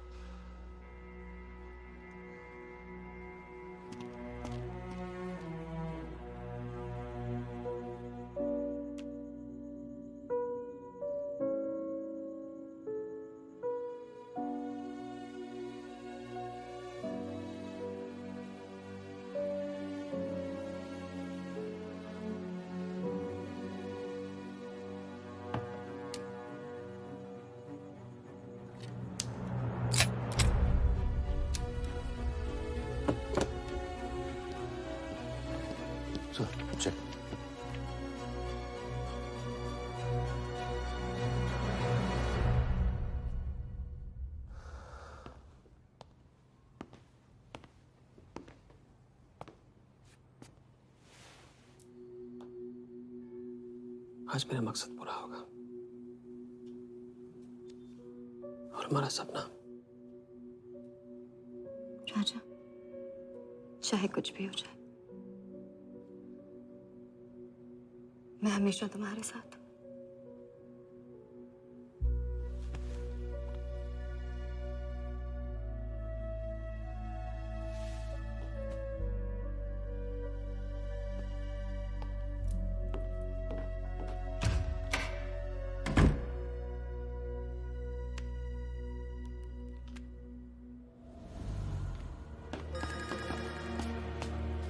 चल। आज मेरा मकसद पूरा होगा, और हमारा सपना। राजा, चाहे कुछ भी हो जाए, मैं हमेशा तुम्हारे साथ हूं।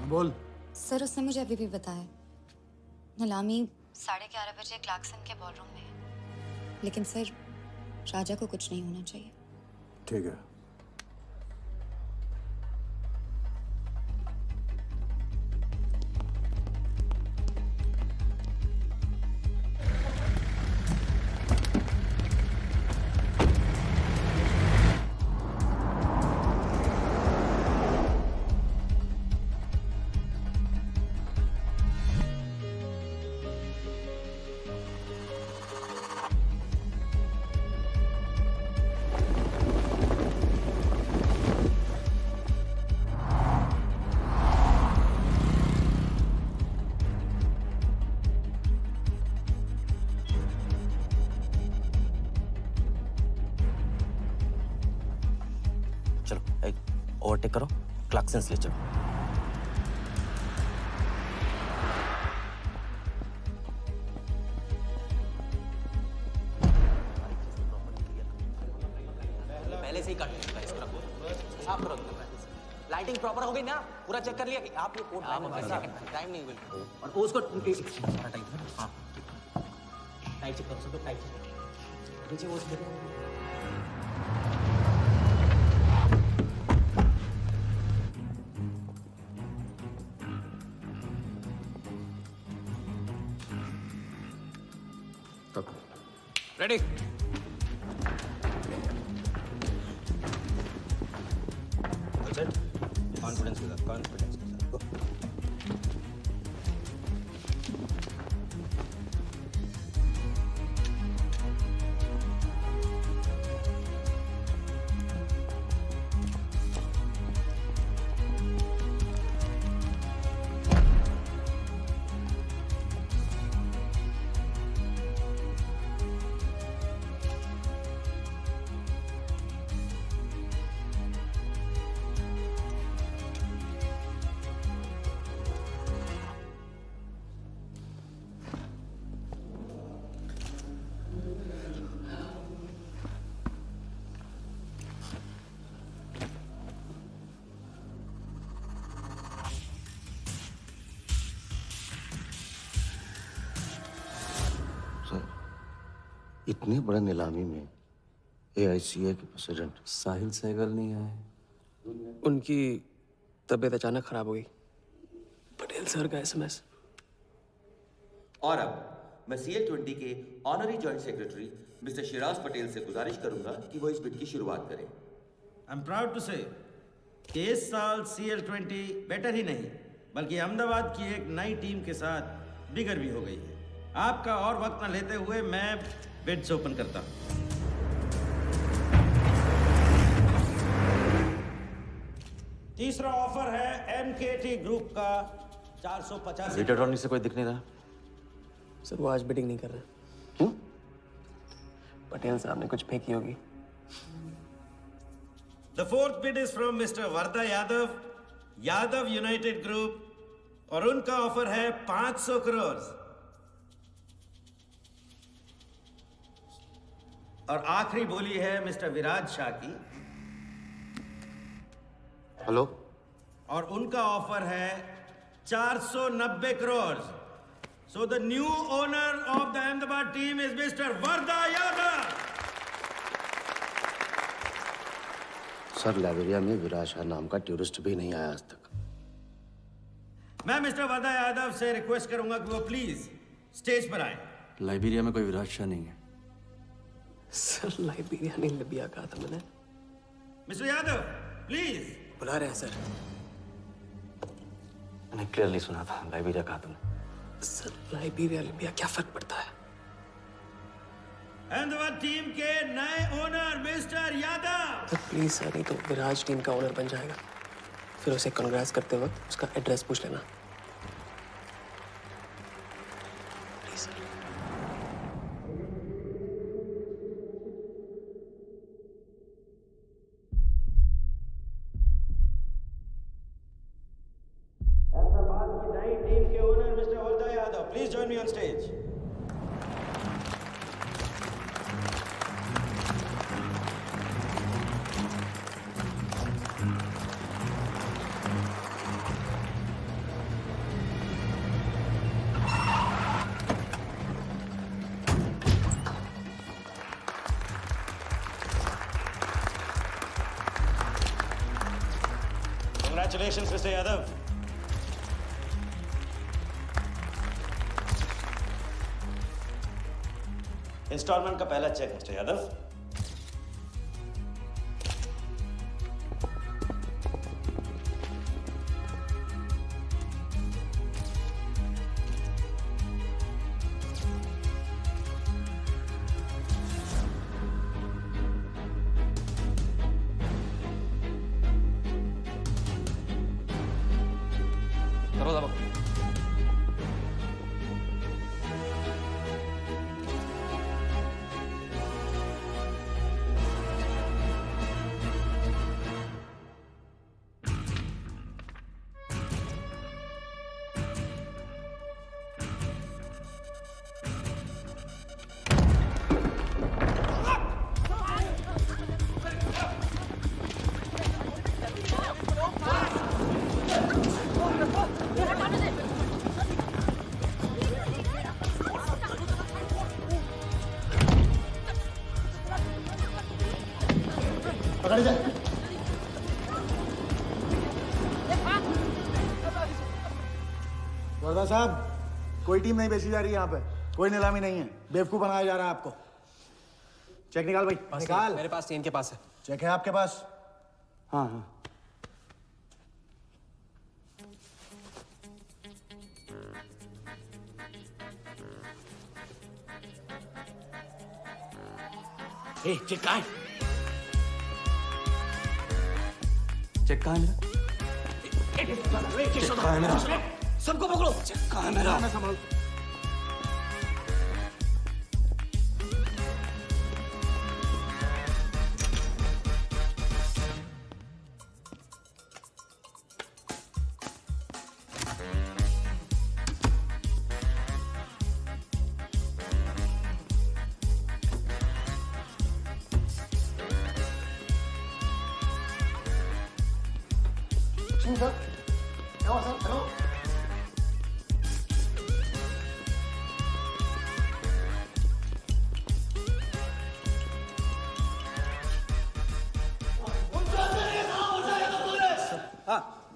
बोल। सर, उसने मुझे अभी भी बताया, नीलामी 11:30 बजे क्लार्कसन के बॉलरूम में है। लेकिन सर, राजा को कुछ नहीं होना चाहिए। ठीक है। ओवरटेक करो, क्लार्कसन ले चलो। पहले से ही काट चुका है, इसको रखो, साफ करो। लाइटिंग प्रॉपर हो गई ना? पूरा चेक कर लिया कि आप ये कोड टाइम नहीं बिल्कुल। और उसको सारा टाइम, हाँ टाइट चेक करो, सब टाइट चेक नीचे वो रेडी? कॉन्फिडेंस के साथ, कॉन्फिडेंस के साथ। Go. इतनी बड़े नीलामी में AICA के प्रेसिडेंट साहिल सहगल नहीं आए। उनकी तबीयत अचानक खराब हो गई। पटेल सर का SMS। और अब मैं CL20 के honorary joint secretary mister Shiraj Patel से गुजारिश करूंगा कि वो इस बिड की शुरुआत करें। आई एम प्राउड टू से कि इस साल CL20 बेटर ही नहीं बल्कि अहमदाबाद की एक नई टीम के साथ बिगर भी हो गई है। आपका और वक्त न लेते हुए मैं बिड्स ओपन करता हूं। तीसरा ऑफर है MKT ग्रुप का 485। वीडियो अटॉर्नी से कोई दिख नहीं रहा। सर वो आज बिडिंग नहीं कर रहे। क्यों? पटेल साहब ने कुछ फेंकी होगी। The fourth bid is from Mr. Varda Yadav, Yadav United Group, और उनका ऑफर है 500 करोड़। और आखिरी बोली है मिस्टर विराज शाह की। हेलो। और उनका ऑफर है 490 crore. So the new owner of the Ahmedabad team is mister Varda Yadav. Sir Liberia में विराज शाह नाम का टूरिस्ट भी नहीं आया आज तक। मैं मिस्टर वर्दा यादव से रिक्वेस्ट करूंगा कि वो प्लीज स्टेज पर आए। लाइब्रेरिया में कोई विराज शाह नहीं है। सर लाइब्रेरिया नहीं लिबिया कहा था मैंने। Mister Yadav please. बुला रहे हैं सर। मैंने क्लियरली सुना था लाइब्रेरिया कहा तुमने। सर लाइब्रेरिया लिबिया क्या फर्क पड़ता है? अहमदाबाद टीम के नए ओनर मिस्टर यादव। तो प्लीज सर, नहीं तो विराज टीम का ओनर बन जाएगा। फिर उसे कांग्रेस करते वक्त उसका एड्रेस पूछ लेना। Please sir. अहमदाबाद की नई टीम के owner mister Varda Yadav, please join me on stage. Congratulations, Mr. Yadav. Instalment का पहला चेक मिस्टर यादव। पकड़ जाए। वर्दा साहब, कोई टीम नहीं बेची जा रही यहाँ पे। कोई नीलामी नहीं है। बेवकूफ बनाया जा रहा है आपको। चेक निकाल भाई, निकाल। मेरे पास इनके पास है। चेक है आपके पास? हाँ हाँ। चेक कहाँ है? चेक कहाँ है मेरा? चेक कहाँ है मेरा? सबको पकड़ो। चेक कहाँ है मेरा? मैं संभाल। Sir, hello sir, hello.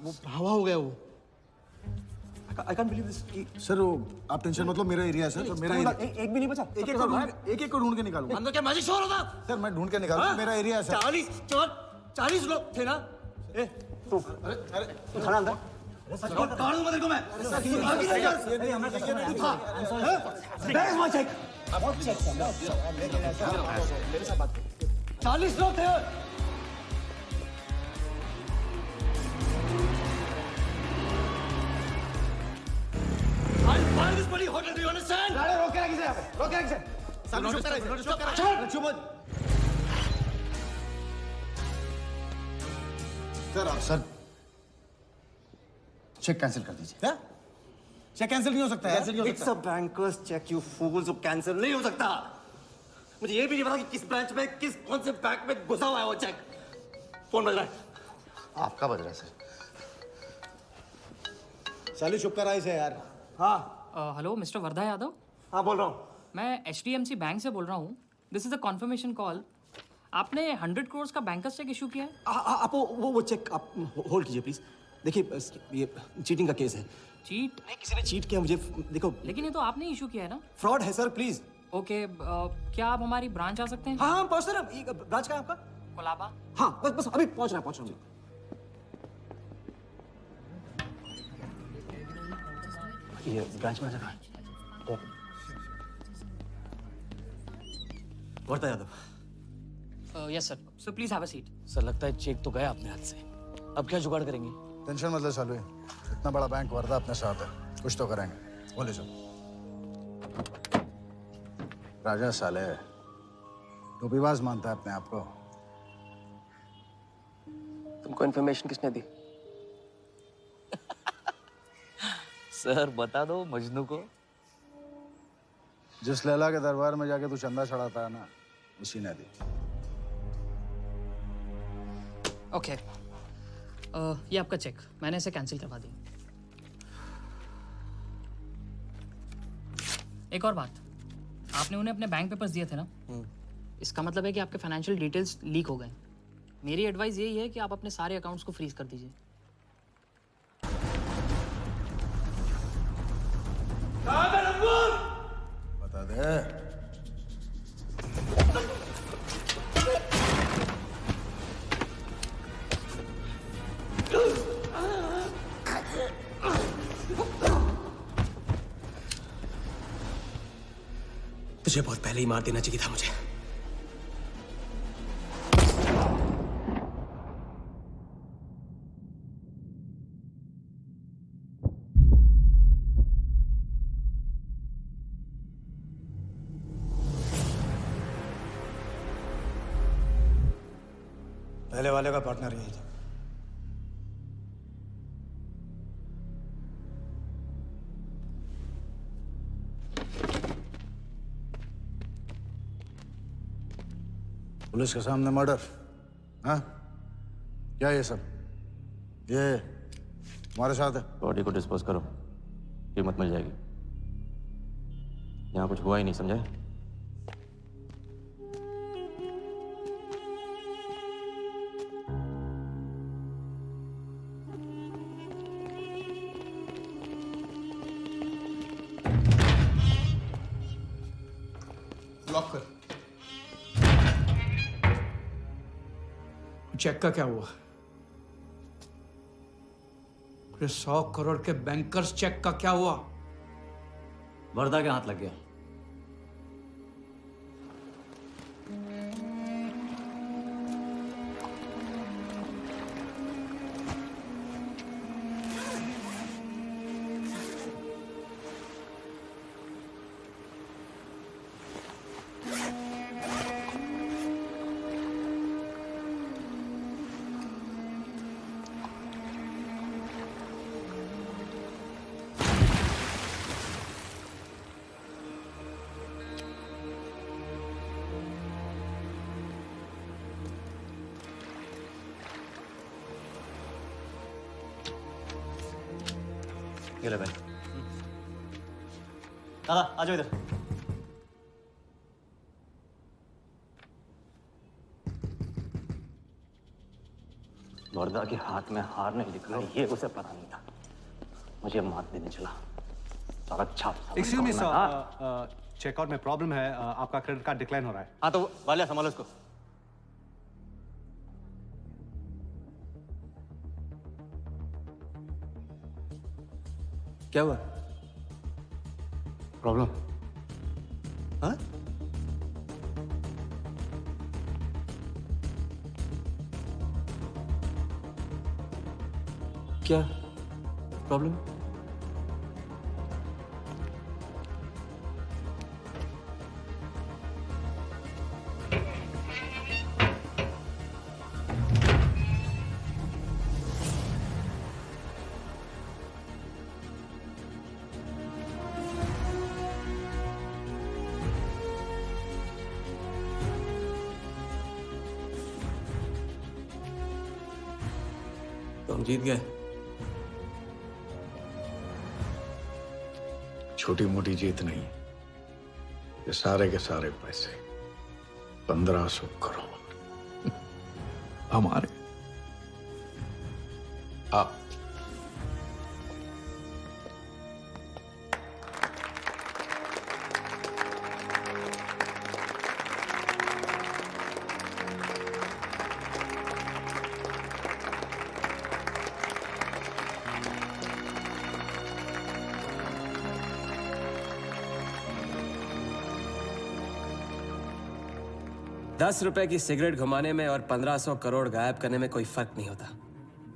वो हवा हो गया वो। I can't believe this कि सर वो आप टेंशन मत लो, मेरा एरिया है सर, तो मेरा एरिया। एक भी नहीं बचा। एक को ढूंढ के निकालूंगा। अंदर क्या मैजिक शो हो रहा था? सर मैं ढूंढ के निकालूंगा, मेरा एरिया है सर। 40 लोग थे ना? तू खड़ा अंदर। काट दूंगा तेरे को मैं। Where is my check? 40 लोग थे। I'll buy this bloody hotel, do you understand? रोके रखिए यहाँ पे, रोके रखिए। सामने चुप कर, चुप मत। सर चेक कैंसिल कर दीजिए। क्या? चेक कैंसिल नहीं हो सकता है? कैंसिल नहीं हो सकता। It's a banker's check, you fools, वो कैंसिल नहीं हो सकता। मुझे ये भी नहीं पता कि किस ब्रांच में, कौन से बैंक में घुसा हुआ है वो चेक। फोन बज रहा है। आपका बज रहा है सर। साली चुप कर इसे यार। हाँ। Hello mister Wardha Yadav. हाँ बोल रहा हूँ। मैं HDMC बैंक से बोल रहा हूँ। This is a confirmation call. आपने 100 करोड़ का बैंकर्स चेक इशू किया है? आप वो चेक आप होल्ड कीजिए प्लीज। देखिए ये चीटिंग का केस है। चीट? नहीं, किसी ने चीट किया मुझे। देखो लेकिन ये तो आपने इशू किया है ना? फ्रॉड है सर, प्लीज। ओके, क्या आप हमारी ब्रांच आ सकते हैं? हाँ हाँ पहुँच रहे। ब्रांच का है आपका? कोलाबा। हाँ बस अभी पहुँच रहा हूँ। ये ब्रांच मैनेजर कहाँ है? Wardha Yadav. Yes sir, so please have a seat. Sir लगता है चेक तो गया अपने हाथ से। अब क्या जुगाड़ करेंगे? टेंशन मत ले सालू, इतना बड़ा बैंक वर्धा अपने साथ है, कुछ तो करेंगे। बोले सर। राजा साले टोपीबाज मानता है अपने आप को। तुमको इन्फॉर्मेशन किसने दी? सर बता दो मजनू को। जिस लैला के दरबार में जाके तू चंदा चढ़ाता है ना, उसी ने दी। ओके, ये आपका चेक, मैंने इसे कैंसिल करवा दिया। एक और बात, आपने उन्हें अपने बैंक पेपर्स दिए थे ना? इसका मतलब है कि आपके फाइनेंशियल डिटेल्स लीक हो गए। मेरी एडवाइस यही है कि आप अपने सारे अकाउंट्स को फ्रीज कर दीजिए। बता दे। तुझे बहुत पहले ही मार देना चाहिए था मुझे। पहले वाले का पार्टनर यही था। पुलिस के सामने मर्डर, हाँ? क्या ये सब? ये हमारे साथ है। बॉडी को डिस्पोज करो, कीमत मिल जाएगी। यहाँ कुछ हुआ ही नहीं, समझे? लॉक कर। चेक का क्या हुआ? 100 करोड़ के बैंकर्स चेक का क्या हुआ? वर्धा के हाथ लग गया। ये ले भाई। दादा आ जाओ इधर। वर्धा के हाथ में हार नहीं दिख रहा, ये उसे पता नहीं था। मुझे मात देने चला। सारा छाप। एक्सक्यूज मी सर, चेकआउट में प्रॉब्लम है, आपका क्रेडिट कार्ड डिक्लाइन हो रहा है। हाँ तो वालिया संभालो इसको। क्या हुआ? प्रॉब्लम? हाँ? क्या प्रॉब्लम? तो हम जीत गए। छोटी मोटी जीत नहीं, ये सारे के सारे पैसे 1500 करोड़ हमारे। आप ₹10 की सिगरेट घुमाने में और 1500 करोड़ गायब करने में कोई फर्क नहीं होता,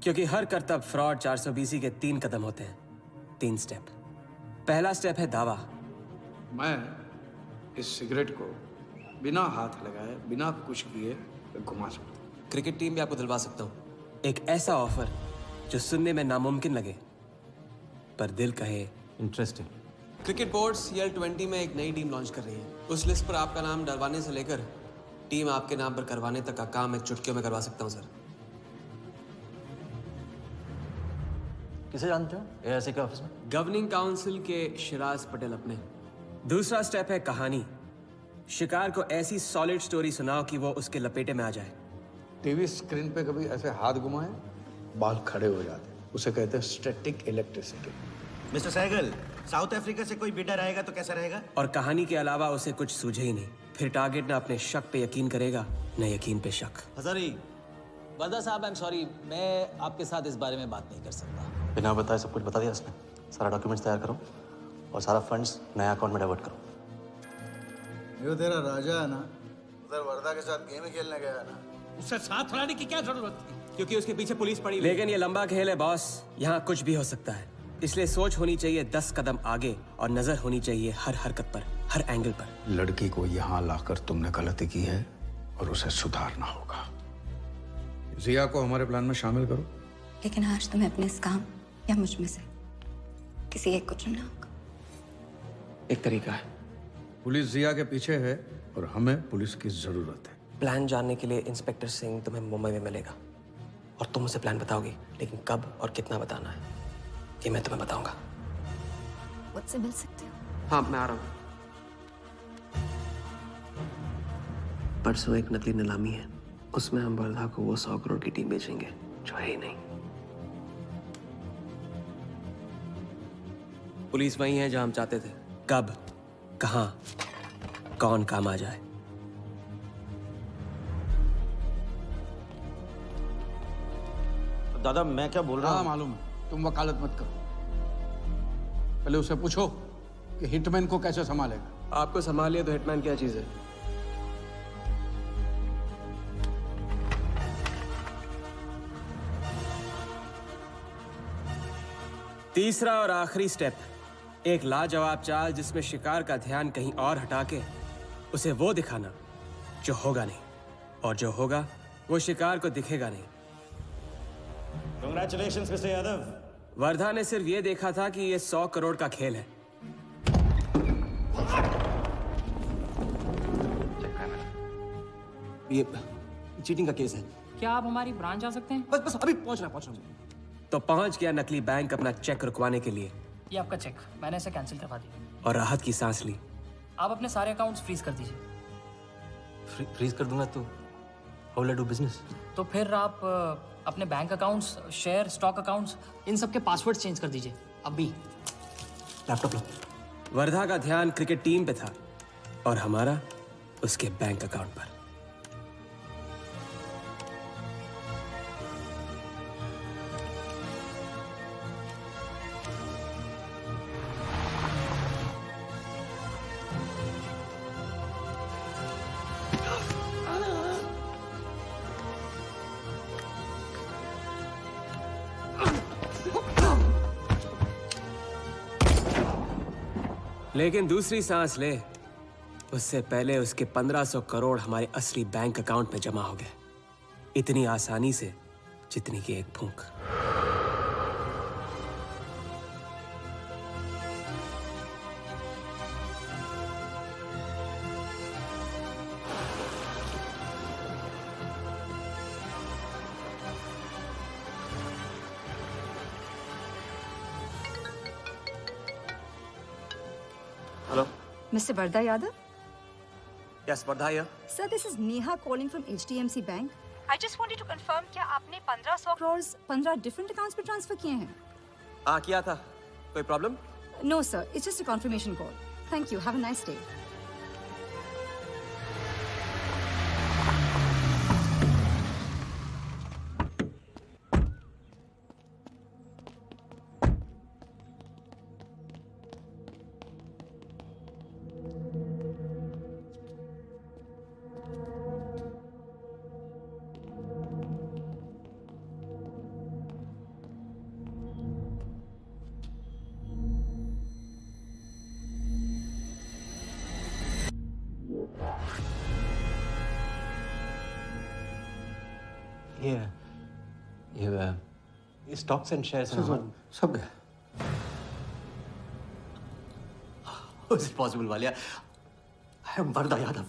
क्योंकि हर करतब फ्रॉड 420 के 3 कदम होते हैं, 3 स्टेप। पहला स्टेप है दावा। मैं इस सिगरेट को बिना हाथ लगाए, बिना कुछ किए घुमा सकता हूँ। क्रिकेट टीम भी आपको दिलवा सकता हूँ। एक ऐसा ऑफर जो सुनने में नामुमकिन लगे पर दिल कहे इंटरेस्टिंग। क्रिकेट बोर्ड CL20 में एक नई टीम लॉन्च कर रही है। उस लिस्ट पर आपका नाम डलवाने से लेकर टीम आपके नाम पर करवाने तक का काम मैं चुटकियों में करवा सकता हूं सर। किसे जानते हो AIC के ऑफिस में? गवर्निंग काउंसिल के शिराज पटेल अपने। दूसरा स्टेप है कहानी। शिकार को ऐसी सॉलिड स्टोरी सुनाओ कि वो उसके लपेटे में आ जाए। टीवी स्क्रीन पे कभी ऐसे हाथ घुमाए, बाल खड़े हो जाते, उसे कहते हैं static electricity. Mister Sehgal, South Africa से कोई बिडर आएगा तो कैसा रहेगा? और कहानी के अलावा उसे कुछ सूझे ही नहीं। फिर टारगेट न अपने शक पे यकीन करेगा, न यकीन पे शक। हजारी, वर्दा साहब, आई एम सॉरी, मैं आपके साथ इस बारे में बात नहीं कर सकता। बिना बताए सब कुछ बता दिया उसने। सारा डॉक्यूमेंट्स तैयार करो और सारा फंड्स नया अकाउंट में डाइवर्ट करो। जो तेरा राजा है ना, उधर वर्धा के साथ गेम ही खेलने गया है ना। उससे साथ रहने की क्या जरूरत थी? क्योंकि उसके पीछे पुलिस पड़ी। लेकिन ये लंबा खेल है बॉस, यहाँ कुछ भी हो सकता है। इसलिए सोच होनी चाहिए 10 कदम आगे और नजर होनी चाहिए हर हरकत पर, हर एंगल पर। लड़की को यहाँ लाकर तुमने गलती की है और उसे सुधारना होगा। जिया को हमारे प्लान में शामिल करो। लेकिन आज तुम्हें अपने इस काम या मुझ में से किसी एक को चुनना होगा। एक तरीका है। पुलिस जिया के पीछे है और हमें पुलिस की जरूरत है। प्लान जानने के लिए इंस्पेक्टर सिंह तुम्हें मुंबई में मिलेगा और तुम उसे प्लान बताओगी, लेकिन कब और कितना बताना है ये मैं तुम्हें बताऊंगा। मुझसे मिल सकते हो? हाँ, मैं आ रहा हूँ। परसों एक नकली नीलामी है, उसमें हम वर्धा को वो 100 करोड़ की टीम बेचेंगे जो है ही नहीं। पुलिस वही है जहां हम चाहते थे। कब, कहां, कौन काम आ जाए। दादा मैं क्या बोल रहा हाँ हूँ? मालूम है, तुम वकालत मत करो। पहले उसे पूछो कि हिटमैन को कैसे संभालेगा। आपको संभालिए तो हिटमैन क्या चीज है? तीसरा और आखिरी स्टेप, एक लाजवाब चाल जिसमें शिकार का ध्यान कहीं और हटा के उसे वो दिखाना जो होगा नहीं, और जो होगा वो शिकार को दिखेगा नहीं। Congratulations, Mr. यादव। वर्धा ने सिर्फ ये देखा था कि ये 100 करोड़ का खेल है। ये चीटिंग का केस है। क्या आप हमारी ब्रांच आ सकते हैं? बस बस अभी पहुंच रहा हूँ। तो पहुंच गया नकली बैंक अपना चेक रुकवाने के लिए, ये आपका चेक, मैंने इसे कैंसिल करवा दिया। और राहत की सांस ली। आप अपने सारे अकाउंट्स फ्रीज कर दीजिए। फ्रीज कर दूंगा तो how will I do business? तो फिर आप अपने bank accounts, share, stock accounts, इन सब के पासवर्ड चेंज कर दीजिए अभी। लैपटॉप लो। वर्धा का ध्यान क्रिकेट टीम पे था और हमारा उसके बैंक अकाउंट पर। लेकिन दूसरी सांस ले उससे पहले उसके 1500 करोड़ हमारे असली बैंक अकाउंट में जमा हो गए, इतनी आसानी से जितनी कि एक फूंक। Hello, Mr. Vardha Yadav? Yes Wardha here. Sir, this is Neha calling from HDMC Bank. I just wanted to confirm क्या आपने 1500 crores 15 different accounts पे ट्रांसफर किए हैं? हाँ किया था, कोई problem? No sir, it's just a confirmation call. Thank you. Have a nice day. ये स्टॉक्स एंड शेयर्स सब गया। How is it possible, Walia? I am Wardha Yadav.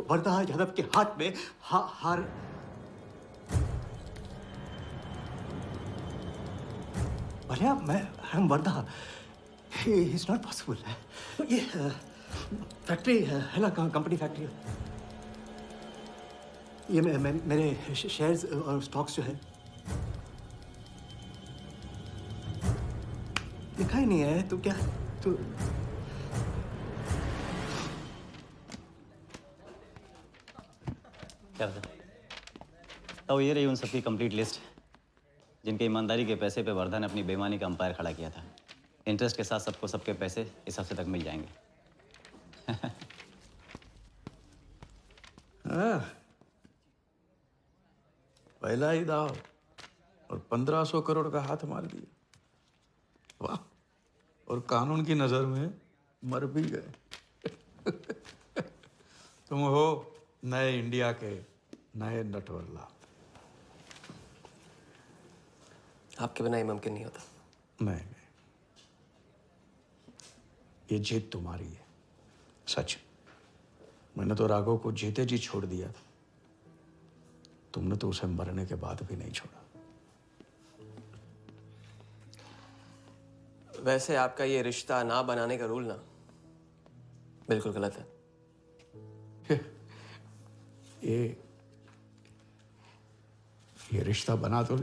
Wardha Yadav के हाथ में हार वालिया, मैं I am Wardha. It's not possible। ये फैक्ट्री है ना, कंपनी फैक्ट्री। ये मेरे शेयर्स और स्टॉक्स जो है लिखा ही नहीं है। तो क्या तो क्या था? तो ये रही उन सबकी कंप्लीट लिस्ट जिनके ईमानदारी के पैसे पे वर्धा ने अपनी बेईमानी का अंपायर खड़ा किया था। इंटरेस्ट के साथ सबको सबके पैसे इस हफ्ते तक मिल जाएंगे। पहला ही दाव और 1500 करोड़ का हाथ मार दिया। वाह, और कानून की नजर में मर भी गए। तुम हो नए इंडिया के नए नटवरला। आपके बिना ये मुमकिन नहीं होता। नहीं, ये जीत तुम्हारी है, सच। मैंने तो राघव को जीते जी छोड़ दिया था, तुमने तो उसे मरने के बाद भी नहीं छोड़ा। वैसे आपका ये रिश्ता ना बनाने का रूल ना बिल्कुल गलत है। ये रिश्ता बना तो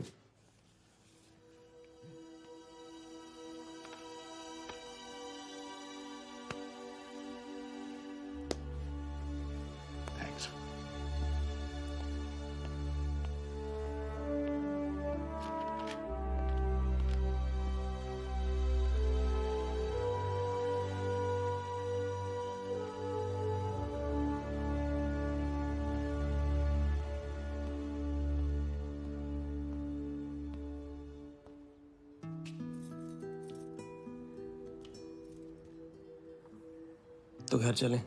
तो घर चलें।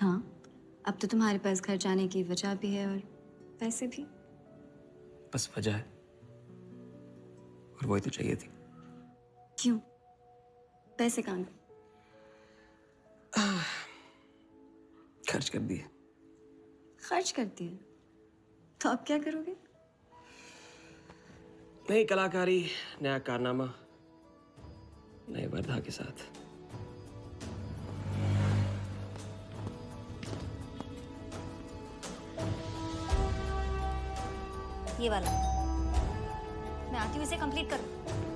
हाँ, अब तो तुम्हारे पास घर जाने की वजह भी है और पैसे भी। बस वजह है और वही तो चाहिए थी। क्यों? पैसे कहाँ गए? खर्च कर दिए। खर्च कर दिए? तो अब क्या करोगे? नई कलाकारी, नया कारनामा, नए वर्धा के साथ। ये वाला मैं आती हूँ इसे कंप्लीट करूँ।